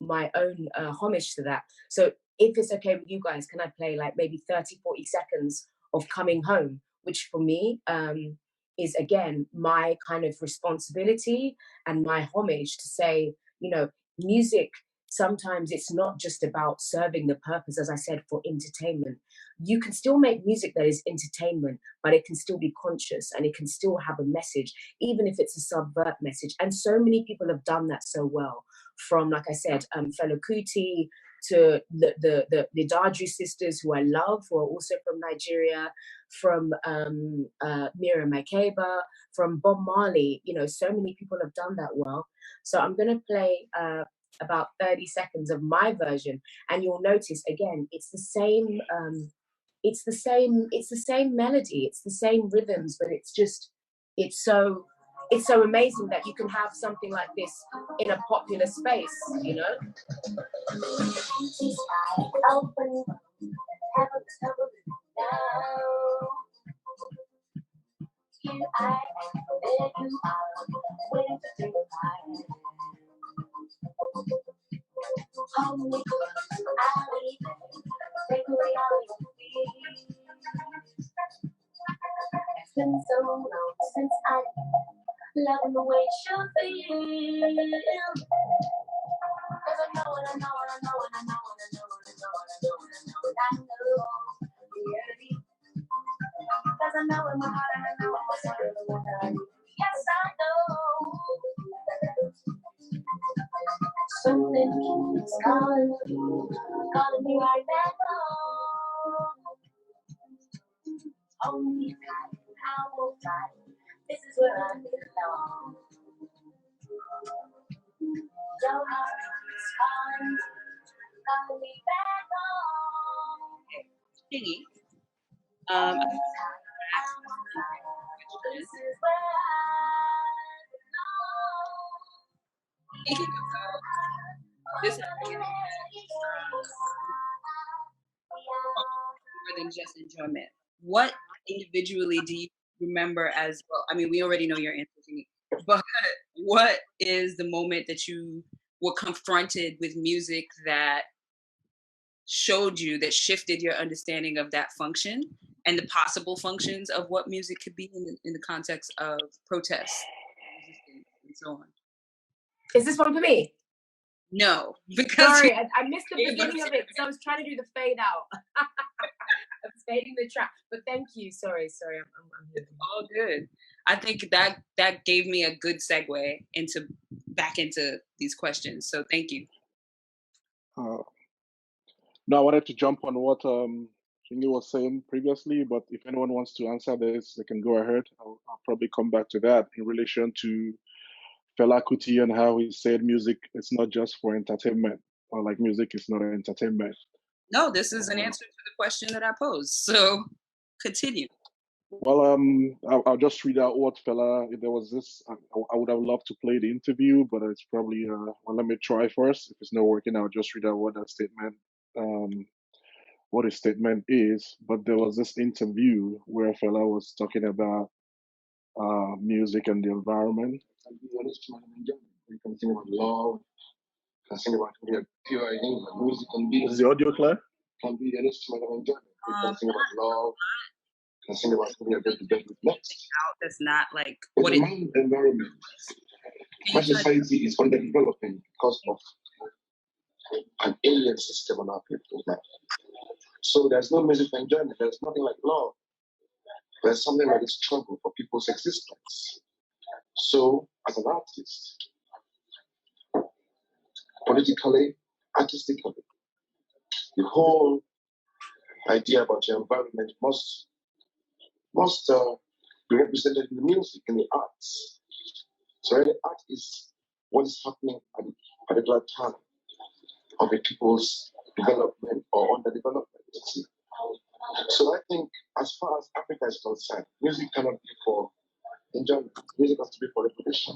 own homage to that. So if it's okay with you guys, can I play like maybe 30, 40 seconds of Coming Home, which for me is, again, my kind of responsibility and my homage to say, you know, music, sometimes it's not just about serving the purpose, as I said, for entertainment. You can still make music that is entertainment, but it can still be conscious and it can still have a message, even if it's a subvert message. And so many people have done that so well, from, like I said, Fela Kuti to the Daju sisters, who I love, who are also from Nigeria, from Miriam Makeba, from Bob Marley. You know, so many people have done that well. So I'm going to play about 30 seconds of my version, and you'll notice, again, it's the same melody, it's the same rhythms, but it's so amazing that you can have something like this in a popular space, you know. Here I am, there you are, waiting to take my hold me close, I'll leave it, take away all your fears. It's been so long since I Loving the way you feel. Cause I know and I know and I know and I know and I know and I know and I know and I know and I know. Yeah. Cause I know in my heart and I know in my soul the one that I need. Yes, I know. Something keeps calling me right back home. Only God, I will fight. This is where I belong. Your heart is calling me back home. Shingy. I will fight. This is where I belong. Thinking about this more than just enjoyment. What individually do you remember as well? I mean, we already know your answer to me, but what is the moment that you were confronted with music that showed you, that shifted your understanding of that function and the possible functions of what music could be in the context of protests, resistance, and so on? Is this one for me? No, because sorry, I missed the beginning of it because I was trying to do the fade out. I was fading the track, but thank you. Sorry, I'm here. All good. I think that gave me a good segue back into these questions. So thank you. No, I wanted to jump on what Shingai was saying previously, but if anyone wants to answer this, they can go ahead. I'll probably come back to that in relation to Fela Kuti and how he said music is not just for entertainment, or like music is not entertainment. No, this is an answer to the question that I posed. So continue. Well, I'll just read out what Fela. There was this. I would have loved to play the interview, but it's probably. Well, let me try first. If it's not working, I'll just read out what that statement. What his statement is. But there was this interview where Fela was talking about music and the environment. You can sing about love. You can sing about pure music can be. Is the audio clear? Can be an instrument of enjoyment. You can sing about love. You can sing about That's not like what it means. Environment. My society is underdeveloping because of an alien system on our people now. So there's no music for enjoyment. There's nothing like love. There's something like a struggle for people's existence. So, as an artist, politically, artistically, the whole idea about your environment must be represented in the music, in the arts. So, the art is what is happening at a particular time of a people's development or underdevelopment. So, I think, as far as Africa is concerned, music cannot be for enjoyment. Music has to be for reproduction.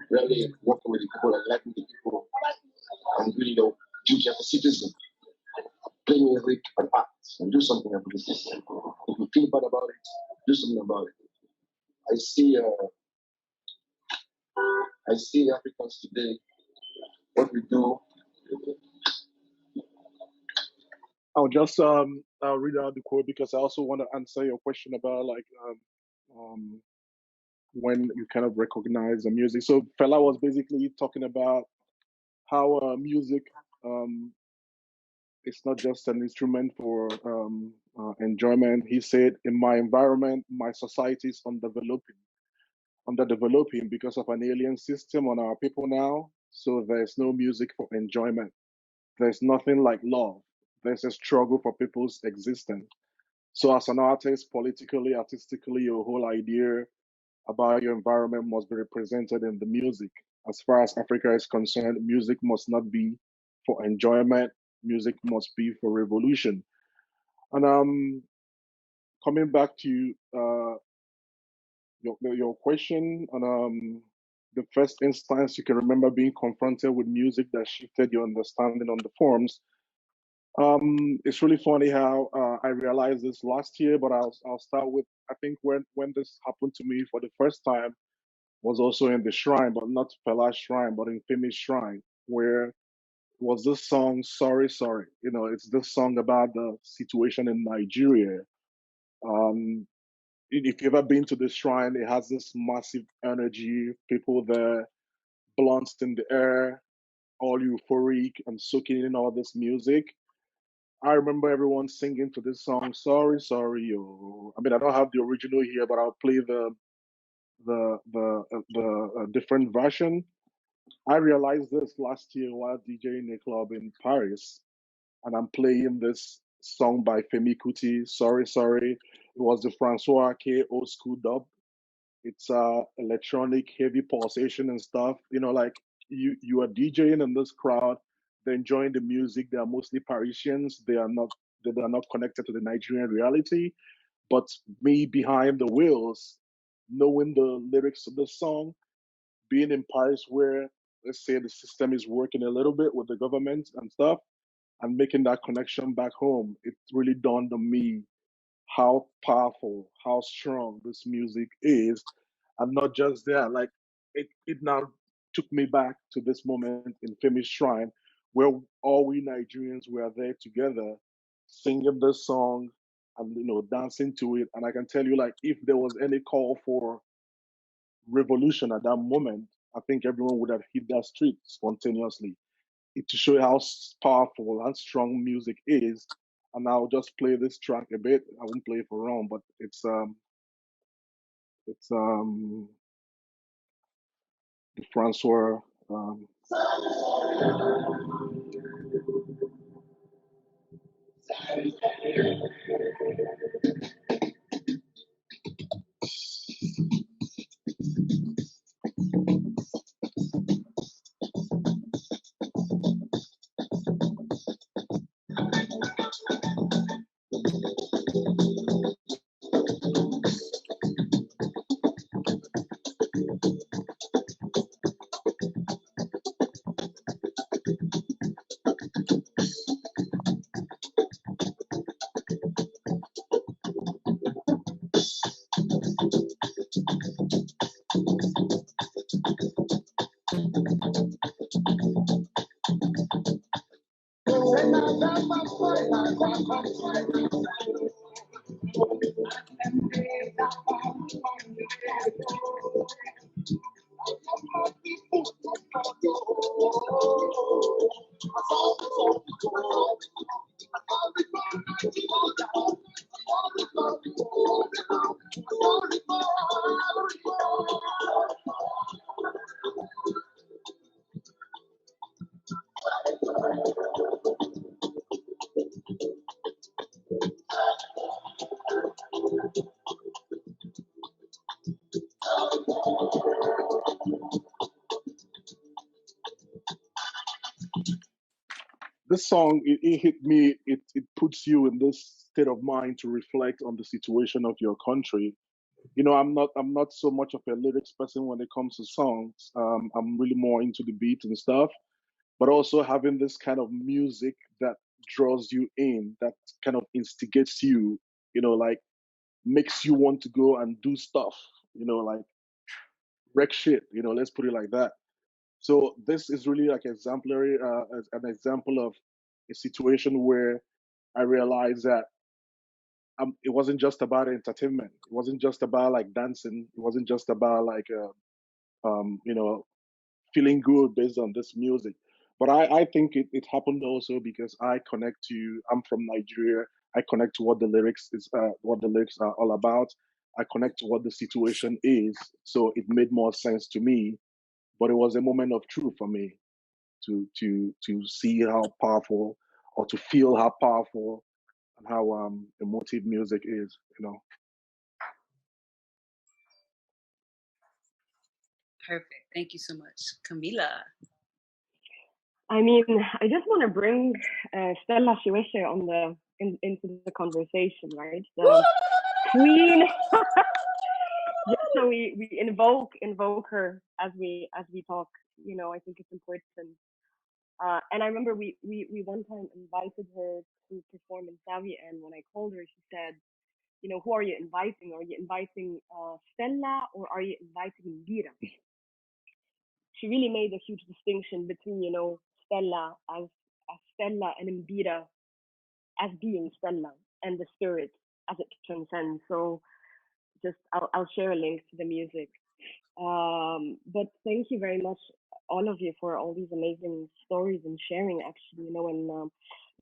Really working with the people and liking the people and really duty as a citizen. Play music and act and do something about the system. If you feel bad about it, do something about it. I see Africans today, what we do. I'll just I'll read out the quote because I also want to answer your question about when you kind of recognize the music. So Fela was basically talking about how music it's not just an instrument for enjoyment. He said, in my environment, my society is underdeveloping because of an alien system on our people now. So there's no music for enjoyment. There's nothing like love. There's a struggle for people's existence. So as an artist, politically, artistically, your whole idea about your environment must be represented in the music. As far as Africa is concerned, music must not be for enjoyment. Music must be for revolution. And coming back to your question, on the first instance you can remember being confronted with music that shifted your understanding on the forms. It's really funny how I realized this last year, but I'll start with, I think when this happened to me for the first time was also in the shrine, but not Fela's shrine, but in Femi's shrine, where was this song Sorry Sorry. It's this song about the situation in Nigeria. if you've ever been to the shrine, it has this massive energy, people there, blunts in the air, all euphoric and soaking in all this music. I remember everyone singing to this song, "Sorry, Sorry, Yo." I mean, I don't have the original here, but I'll play the different version. I realized this last year while DJing a club in Paris, and I'm playing this song by Femi Kuti, "Sorry, Sorry." It was the Francois K old school dub. It's electronic, heavy pulsation and stuff. You know, like you are DJing in this crowd, they're enjoying the music. They are mostly Parisians. They are not connected to the Nigerian reality. But me behind the wheels, knowing the lyrics of the song, being in Paris where let's say the system is working a little bit with the government and stuff, and making that connection back home, it really dawned on me how powerful, how strong this music is. And not just that, like it now took me back to this moment in Femi's Shrine where all we Nigerians were there together singing this song and dancing to it. And I can tell you, like, if there was any call for revolution at that moment, I think everyone would have hit that street spontaneously. To show you how powerful and strong music is. And I'll just play this track a bit. I won't play it for long, but it's the Francois. This song, it hit me. It puts you in this state of mind to reflect on the situation of your country. I'm not so much of a lyrics person when it comes to songs. I'm really more into the beat and stuff, but also having this kind of music that draws you in, that kind of instigates you, like makes you want to go and do stuff, like wreck shit, let's put it like that. So this is really like exemplary, as an example of a situation where I realized that it wasn't just about entertainment. It wasn't just about like dancing. It wasn't just about like, feeling good based on this music. But I think it happened also because I'm from Nigeria. I connect to what the lyrics are all about. I connect to what the situation is. So it made more sense to me. But it was a moment of truth for me to see how powerful, or to feel how powerful and how emotive music is. Perfect. Thank you so much, Kamila. I mean, I just want to bring Stella Shiweshe into the conversation, right? The queen. Just so we invoke her as we talk. I think it's important. And I remember we one time invited her to perform in Savi, and when I called her, she said, who are you inviting? Are you inviting Stella, or are you inviting Indira? She really made a huge distinction between, Stella as Stella and Indira as being Stella, and the spirit as it transcends. So I'll share a link to the music. But thank you very much, all of you, for all these amazing stories and sharing, actually, you know, and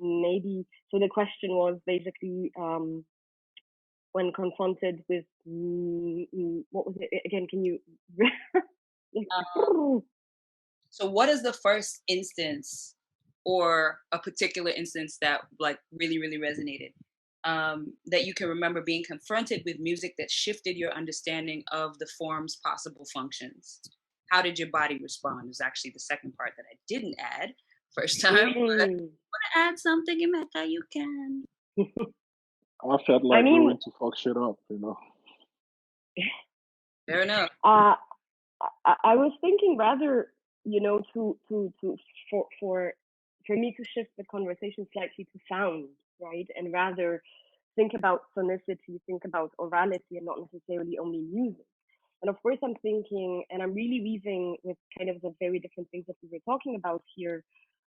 maybe, so the question was basically, when confronted with, what was it again? Can you, So what is the first instance or a particular instance that like really, really resonated? That you can remember being confronted with music that shifted your understanding of the form's possible functions. How did your body respond? Is actually the second part that I didn't add first time. But want to add something, Emeka? You can. I felt like going to fuck shit up, you know. Fair enough. I was thinking rather, you know, for me to shift the conversation slightly to sound, right, and rather think about sonicity, think about orality, and not necessarily only music. And of course, I'm thinking, and I'm really weaving with kind of the very different things that we were talking about here,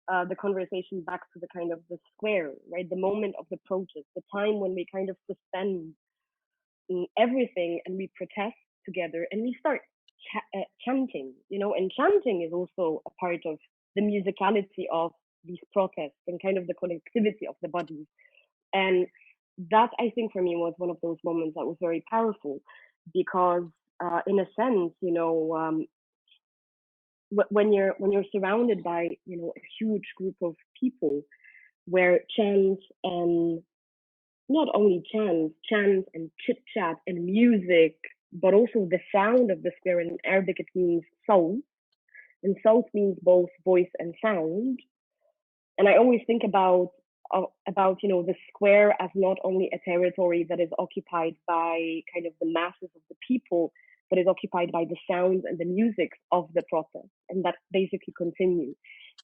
the conversation back to the kind of the square, right? The moment of the protest, the time when we kind of suspend everything and we protest together and we start chanting, you know, and chanting is also a part of the musicality of these protests and kind of the connectivity of the bodies. And that, I think, for me was one of those moments that was very powerful because, in a sense, you know, when you're surrounded by, you know, a huge group of people, where chants and not only chants and chit chat and music, but also the sound of the square. In Arabic, it means sound, and sound means both voice and sound. And I always think about you know, the square as not only a territory that is occupied by kind of the masses of the people, but is occupied by the sounds and the music of the protest, and that basically continues.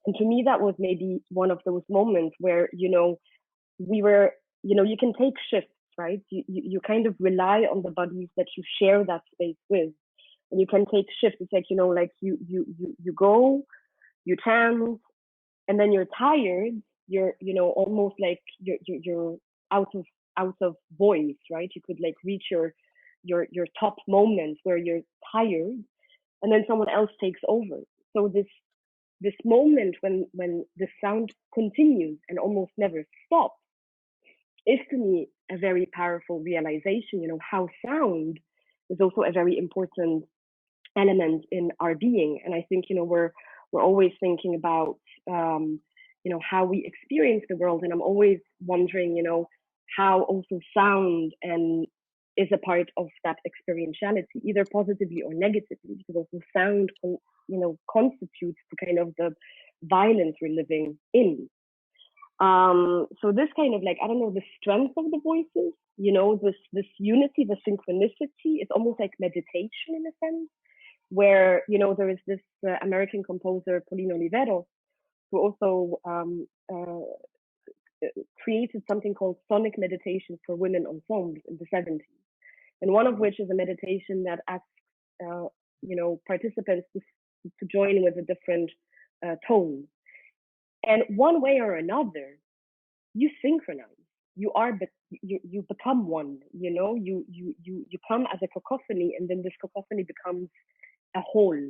And to me, that was maybe one of those moments where, you know, we were, you know, you can take shifts, right? You kind of rely on the bodies that you share that space with, and you can take shifts. It's like, you know, like you go, you chant, and then you're tired. You're, you know, almost like you're out of voice, right? You could like reach your top moment where you're tired, and then someone else takes over. So this moment when the sound continues and almost never stops is, to me, a very powerful realization, you know, how sound is also a very important element in our being. And I think, you know, we're always thinking about, you know, how we experience the world. And I'm always wondering, you know, how also sound and is a part of that experientiality, either positively or negatively, because also sound, you know, constitutes the kind of the violence we're living in. So this kind of like, I don't know, the strength of the voices, you know, this unity, the synchronicity, it's almost like meditation in a sense, where, you know, there is this American composer, Pauline Oliveros, who also created something called sonic meditations for women ensembles in the 70s. And one of which is a meditation that asks, you know, participants to join with a different tone. And one way or another, you synchronize. You become one. You know, you come as a cacophony, and then this cacophony becomes a whole.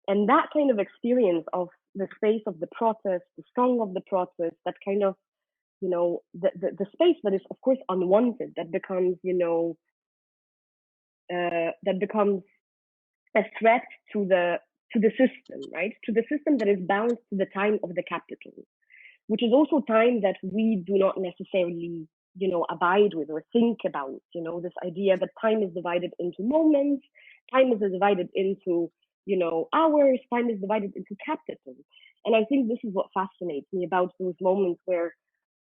And that kind of experience of the space of the protest, the song of the protest, that kind of, you know, the space that is of course unwanted, that becomes, you know, that becomes a threat to the system, right? To the system that is bound to the time of the capital, which is also time that we do not necessarily, you know, abide with or think about. You know, this idea that time is divided into moments, time is divided into, you know, hours, time is divided into capital. And I think this is what fascinates me about those moments where,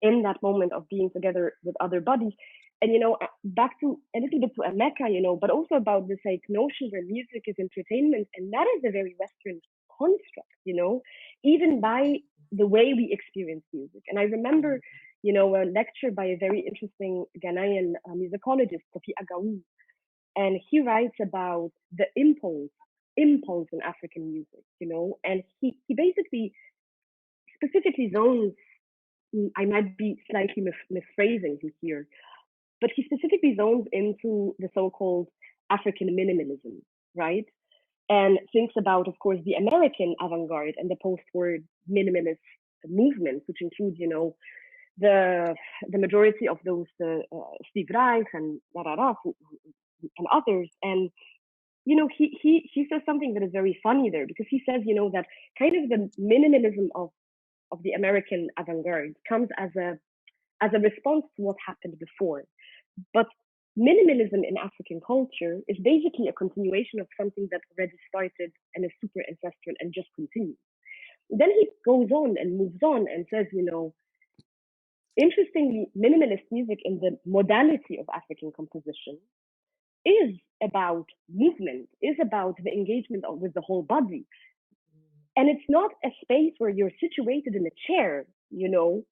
in that moment of being together with other bodies, and, you know, back to a little bit to Emeka, you know, but also about this like notion where music is entertainment, and that is a very Western construct, you know, even by the way we experience music. And I remember, you know, a lecture by a very interesting Ghanaian musicologist, Kofi Agawu, and he writes about the impulse in African music, you know, and he basically specifically zones, I might be slightly misphrasing him here, but he specifically zones into the so-called African minimalism, right? And thinks about, of course, the American avant-garde and the post-war minimalist movements, which include, you know, the majority of those, Steve Reich and and others. And you know, he says something that is very funny there, because he says, you know, that kind of the minimalism of the American avant-garde comes as a response to what happened before. But minimalism in African culture is basically a continuation of something that already started and is super ancestral and just continues. Then he goes on and moves on and says, you know, interestingly, minimalist music in the modality of African composition is about movement, is about the engagement with the whole body. And it's not a space where you're situated in a chair, you know,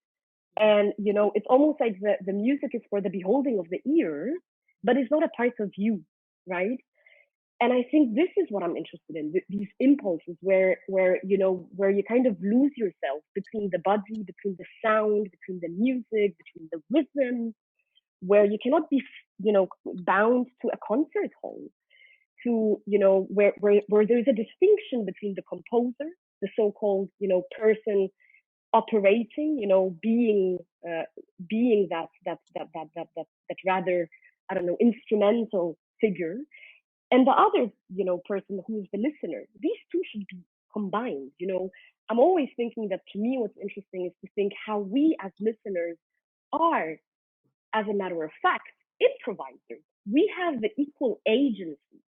and, you know, it's almost like the music is for the beholding of the ear, but it's not a part of you, right? And I think this is what I'm interested in, these impulses where, you know, where you kind of lose yourself between the body, between the sound, between the music, between the rhythm, where you cannot be, you know, bound to a concert hall, to, you know, where there's a distinction between the composer, the so-called, you know, person operating, you know, being that rather, I don't know, instrumental figure, and the other, you know, person who is the listener. These two should be combined. You know, I'm always thinking that, to me, what's interesting is to think how we as listeners are, as a matter of fact, improvisers. We have the equal agency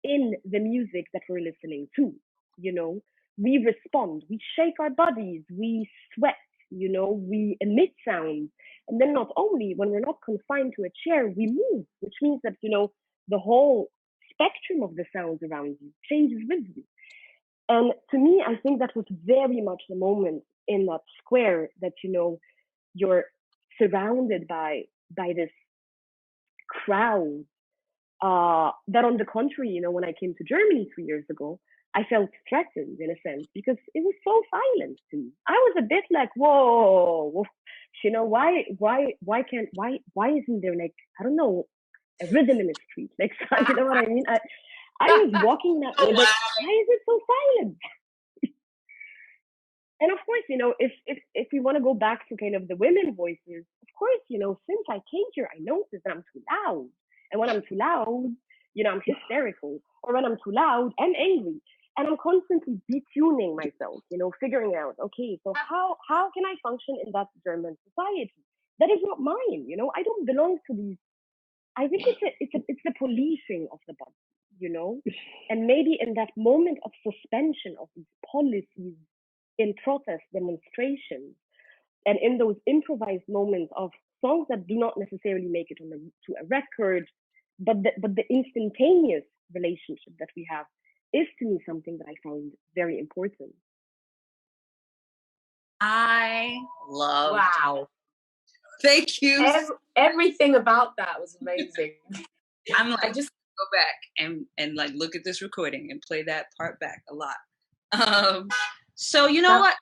in the music that we're listening to. You know, we respond, we shake our bodies, we sweat, you know, we emit sounds. And then not only, when we're not confined to a chair, we move, which means that, you know, the whole spectrum of the sounds around you changes with you. And to me, I think that was very much the moment in that square that, you know, you're surrounded by this crowd, that, on the contrary, you know, when I came to Germany 2 years ago, I felt threatened in a sense, because it was so silent to me. I was a bit like, whoa, you know, why isn't there, like, I don't know, a rhythm in the street? Like, you know what I mean? I was walking that way, but why is it so silent? And of course, you know, if we want to go back to kind of the women voices, of course, you know, since I came here, I noticed that I'm too loud. And when I'm too loud, you know, I'm hysterical. Or when I'm too loud, I'm angry. And I'm constantly detuning myself, you know, figuring out, okay, so how can I function in that German society? That is not mine, you know. I don't belong to these. I think it's the policing of the body, you know. And maybe in that moment of suspension of these policies in protest demonstrations, and in those improvised moments of songs that do not necessarily make it to a record, but the instantaneous relationship that we have is, to me, something that I found very important. I love. Wow. Thank you. Everything about that was amazing. I'm like, I just go back and like look at this recording and play that part back a lot. So you know what?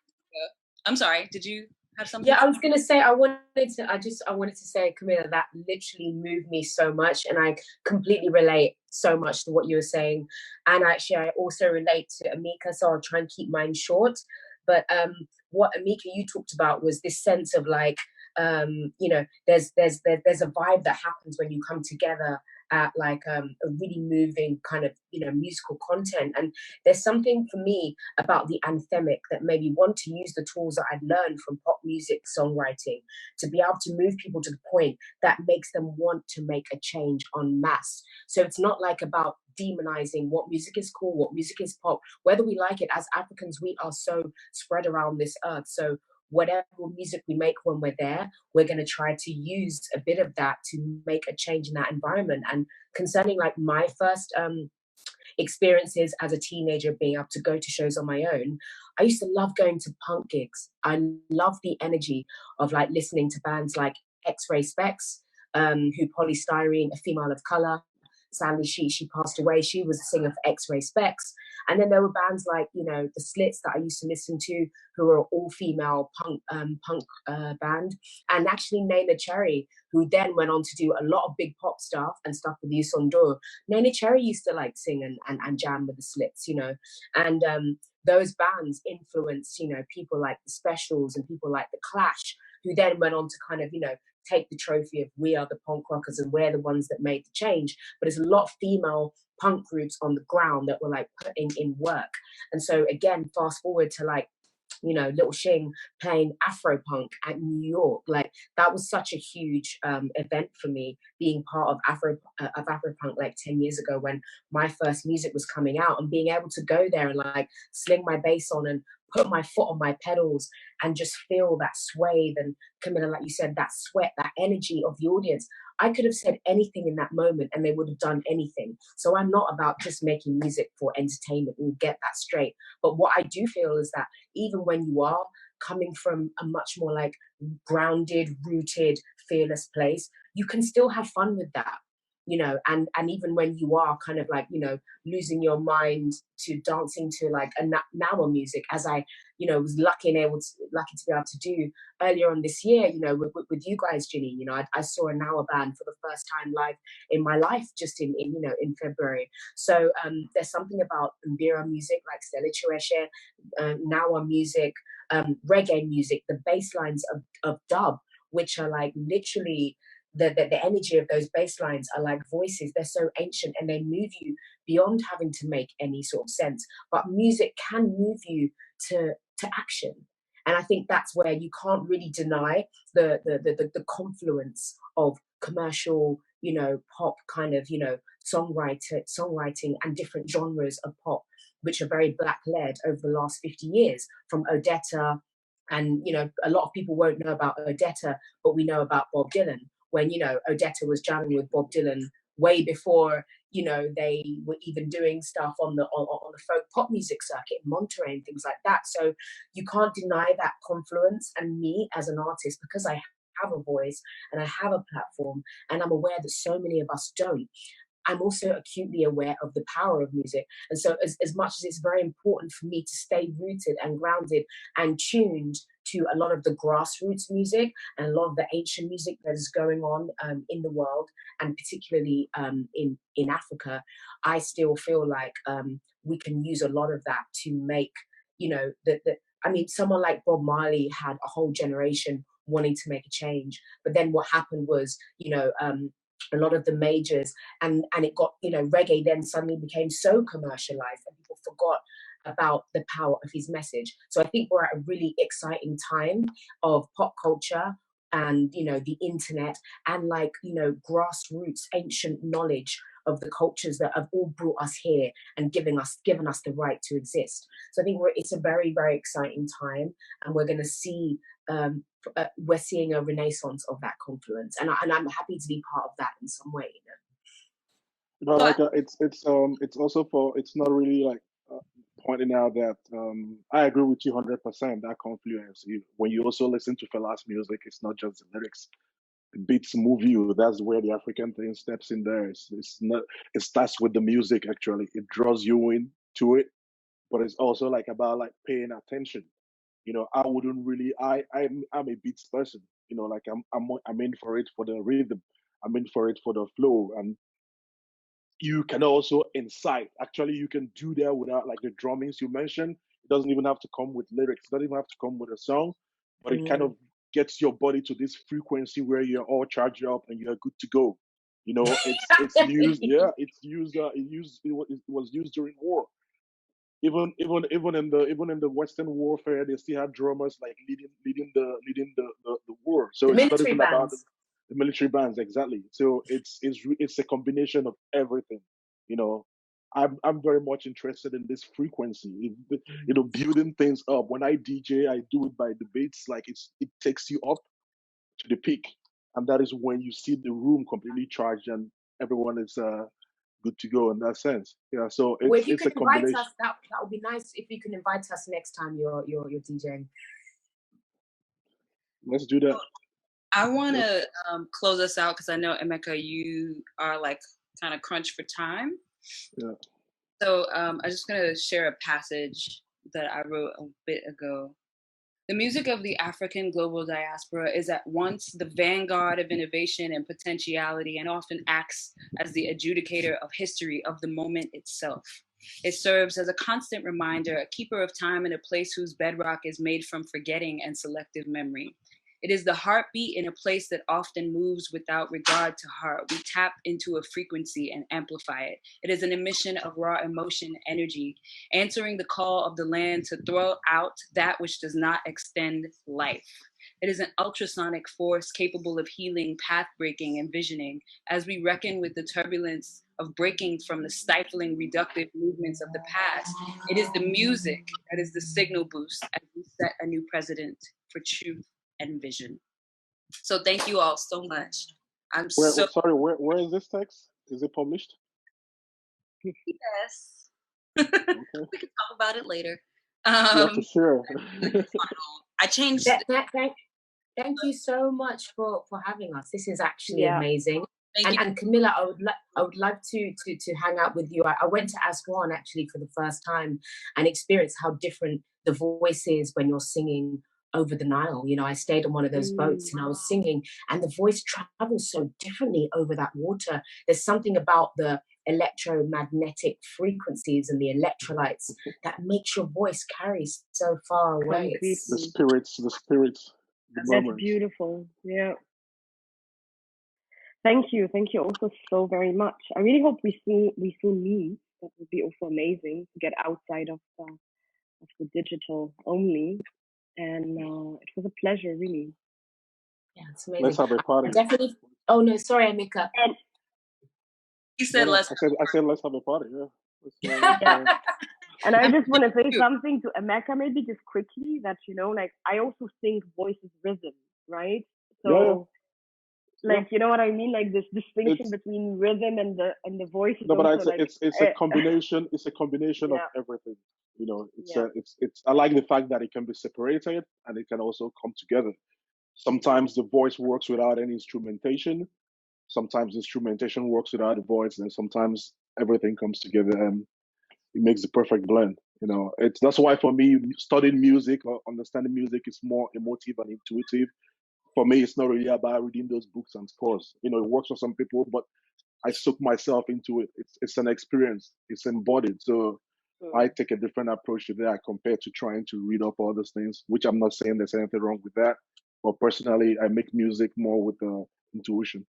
I'm sorry. Did you have something? Yeah, I was gonna say I wanted to say, Kamila, that literally moved me so much, and I completely relate so much to what you were saying. And actually, I also relate to Emeka, so I'll try and keep mine short. But what Emeka, you talked about was this sense of like, you know, there's a vibe that happens when you come together at like a really moving kind of, you know, musical content. And there's something for me about the anthemic that made me want to use the tools that I'd learned from pop music songwriting to be able to move people to the point that makes them want to make a change en masse. So it's not like about demonizing what music is cool, what music is pop, whether we like it. As Africans, we are so spread around this earth. So whatever music we make when we're there, we're going to try to use a bit of that to make a change in that environment. And concerning like my first experiences as a teenager, being able to go to shows on my own, I used to love going to punk gigs. I love the energy of like listening to bands like X-Ray Specs, who Polystyrene, a female of color, sadly she passed away. She was a singer for X-Ray Specs. And then there were bands like, you know, the Slits that I used to listen to, who were an all-female punk band, and actually Nena Cherry, who then went on to do a lot of big pop stuff and stuff with Youssou N'Dour. Nena Cherry used to like sing and jam with the Slits, you know, and those bands influenced, you know, people like the Specials and people like the Clash, who then went on to kind of, you know, take the trophy of we are the punk rockers and we're the ones that made the change. But there's a lot of female punk groups on the ground that were like putting in work. And so again, fast forward to like, you know, Little Shing playing Afro punk at New York. Like that was such a huge event for me, being part of Afro punk like 10 years ago when my first music was coming out, and being able to go there and like sling my bass on and put my foot on my pedals and just feel that sway. And Kamila, like you said, that sweat, that energy of the audience. I could have said anything in that moment and they would have done anything. So I'm not about just making music for entertainment. We'll get that straight. But what I do feel is that even when you are coming from a much more like grounded, rooted, fearless place, you can still have fun with that. You know, and even when you are kind of like, you know, losing your mind to dancing to like a Nawa music, as I, you know, was lucky to be able to do earlier on this year, you know, with you guys, Ginny. You know, I saw a Nawa band for the first time live in my life, just in you know, in February. So there's something about Mbira music, like Stella Chireshe, Nawa music, reggae music, the bass lines of dub, which are like literally the energy of those bass lines are like voices. They're so ancient and they move you beyond having to make any sort of sense. But music can move you to action. And I think that's where you can't really deny the confluence of commercial, you know, pop kind of, you know, songwriting and different genres of pop, which are very black-led over the last 50 years, from Odetta. And, you know, a lot of people won't know about Odetta, but we know about Bob Dylan. When, you know, Odetta was jamming with Bob Dylan way before, you know, they were even doing stuff on the folk pop music circuit in Monterey and things like that. So you can't deny that confluence. And me as an artist, because I have a voice and I have a platform, and I'm aware that so many of us don't, I'm also acutely aware of the power of music. And so as much as it's very important for me to stay rooted and grounded and tuned to a lot of the grassroots music and a lot of the ancient music that is going on in the world, and particularly in Africa, I still feel like we can use a lot of that to make, you know, I mean, someone like Bob Marley had a whole generation wanting to make a change. But then what happened was, you know, a lot of the majors, and it got, you know, reggae then suddenly became so commercialized and people forgot about the power of his message. So I think we're at a really exciting time of pop culture and, you know, the internet and, like, you know, grassroots ancient knowledge of the cultures that have all brought us here and given us the right to exist. So I think it's a very, very exciting time, and we're going to see we're seeing a renaissance of that confluence, and I'm happy to be part of that in some way. You know, like it's also for, it's not really like pointing out that I agree with you 100%. That confluence, when you also listen to Fela's music, it's not just the lyrics. The beats move you. That's where the African thing steps in there. It's not. It starts with the music. Actually, it draws you into it, but it's also like about like paying attention. You know, I wouldn't really. I'm a beats person. You know, like I'm in for it for the rhythm. I'm in for it for the flow, and you can also incite. Actually, you can do that without like the drummings you mentioned. It doesn't even have to come with lyrics. It doesn't even have to come with a song, but it kind of gets your body to this frequency where you're all charged up and you're good to go. You know, it's used. Yeah, it's used. It was used during war. Even in the Western warfare, they still had drummers like leading the war. So The it's not military even about bands. the military bands, exactly. So it's a combination of everything. You know, I'm very much interested in this frequency. You know, building things up. When I DJ, I do it by the beats. Like it takes you up to the peak, and that is when you see the room completely charged and everyone is good to go in that sense. Yeah. So Well, if you it's a could invite combination. us, that would be nice. If you can invite us next time you're DJing. Let's do that. I want to close us out because I know, Emeka, you are like kind of crunched for time. Yeah. So I'm just going to share a passage that I wrote a bit ago. The music of the African global diaspora is at once the vanguard of innovation and potentiality, and often acts as the adjudicator of history of the moment itself. It serves as a constant reminder, a keeper of time in a place whose bedrock is made from forgetting and selective memory. It is the heartbeat in a place that often moves without regard to heart. We tap into a frequency and amplify it. It is an emission of raw emotion, energy, answering the call of the land to throw out that which does not extend life. It is an ultrasonic force capable of healing, path-breaking, and visioning as we reckon with the turbulence of breaking from the stifling, reductive movements of the past. It is the music that is the signal boost as we set a new precedent for truth and vision. So thank you all so much. Where is this text? Is it published? Yes. Okay. We can talk about it later. Yeah, for sure. I changed. Thank you so much for having us. This is actually amazing. And Kamila, I would love to hang out with you. I went to Aswan actually for the first time and experienced how different the voice is when you're singing over the Nile. You know, I stayed on one of those boats and I was singing, and the voice travels so differently over that water. There's something about the electromagnetic frequencies and the electrolytes that makes your voice carry so far away. The spirits. That's beautiful. Yeah. Thank you also so very much. I really hope we soon meet. That would be also amazing to get outside of the digital only. And it was a pleasure, really. Yeah, it's amazing. Let's have a party. Definitely. Oh no, sorry, Emeka. You said I said let's have a party. Yeah. And I just want to say something to Emeka, maybe just quickly, that like I also think voice is rhythm, right? So. Like, you know what I mean? Like this distinction between rhythm and the voice. No, but it's a combination. It's a combination of everything. You know, it's. I like the fact that it can be separated and it can also come together. Sometimes the voice works without any instrumentation. Sometimes instrumentation works without the voice, and sometimes everything comes together and it makes the perfect blend. You know, that's why for me, studying music or understanding music is more emotive and intuitive. For me, it's not really about reading those books and scores. You know, it works for some people, but I soak myself into it. It's an experience. It's embodied. So I take a different approach to that compared to trying to read up all those things, which I'm not saying there's anything wrong with that. But personally, I make music more with intuition.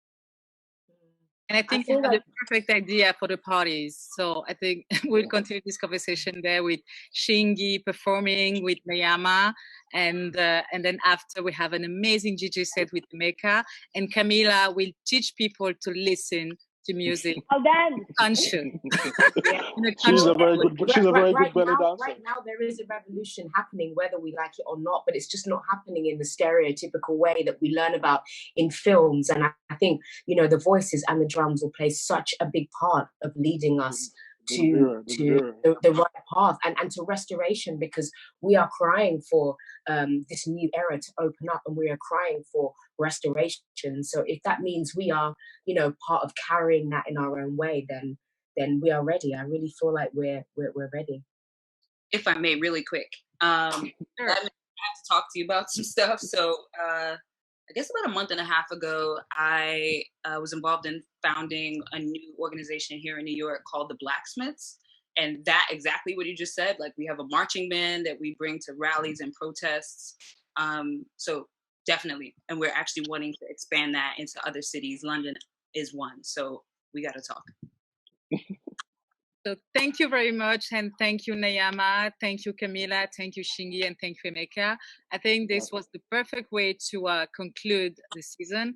And I think you have the perfect idea for the parties. So I think we'll continue this conversation there with Shingai performing with Niama. And then after we have an amazing DJ set with Emeka. And Kamila will teach people to listen to music. Well done. Conscious. She's a very good belly dancer. Right now there is a revolution happening, whether we like it or not, but it's just not happening in the stereotypical way that we learn about in films. And I think, the voices and the drums will play such a big part of leading us to the right path and to restoration, because we are crying for this new era to open up, and we are crying for restoration. So if that means we are, part of carrying that in our own way, then we are ready. I really feel like we're ready. If I may, really quick, I have to talk to you about some stuff. So I guess about a month and a half ago, I was involved in founding a new organization here in New York called the Blacksmiths. And that exactly what you just said, like we have a marching band that we bring to rallies and protests. So definitely. And we're actually wanting to expand that into other cities. London is one. So we got to talk. So thank you very much. And thank you, Niama. Thank you, Kamila. Thank you, Shingai. And thank you, Emeka. I think this was the perfect way to conclude the season.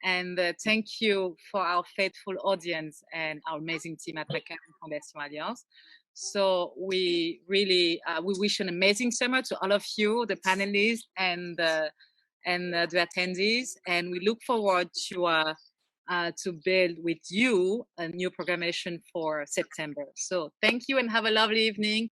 And thank you for our faithful audience and our amazing team at MACAAL Fondation Alliance. So we really, we wish an amazing summer to all of you, the panelists and the attendees. And we look forward to build with you a new programmation for September. So thank you and have a lovely evening.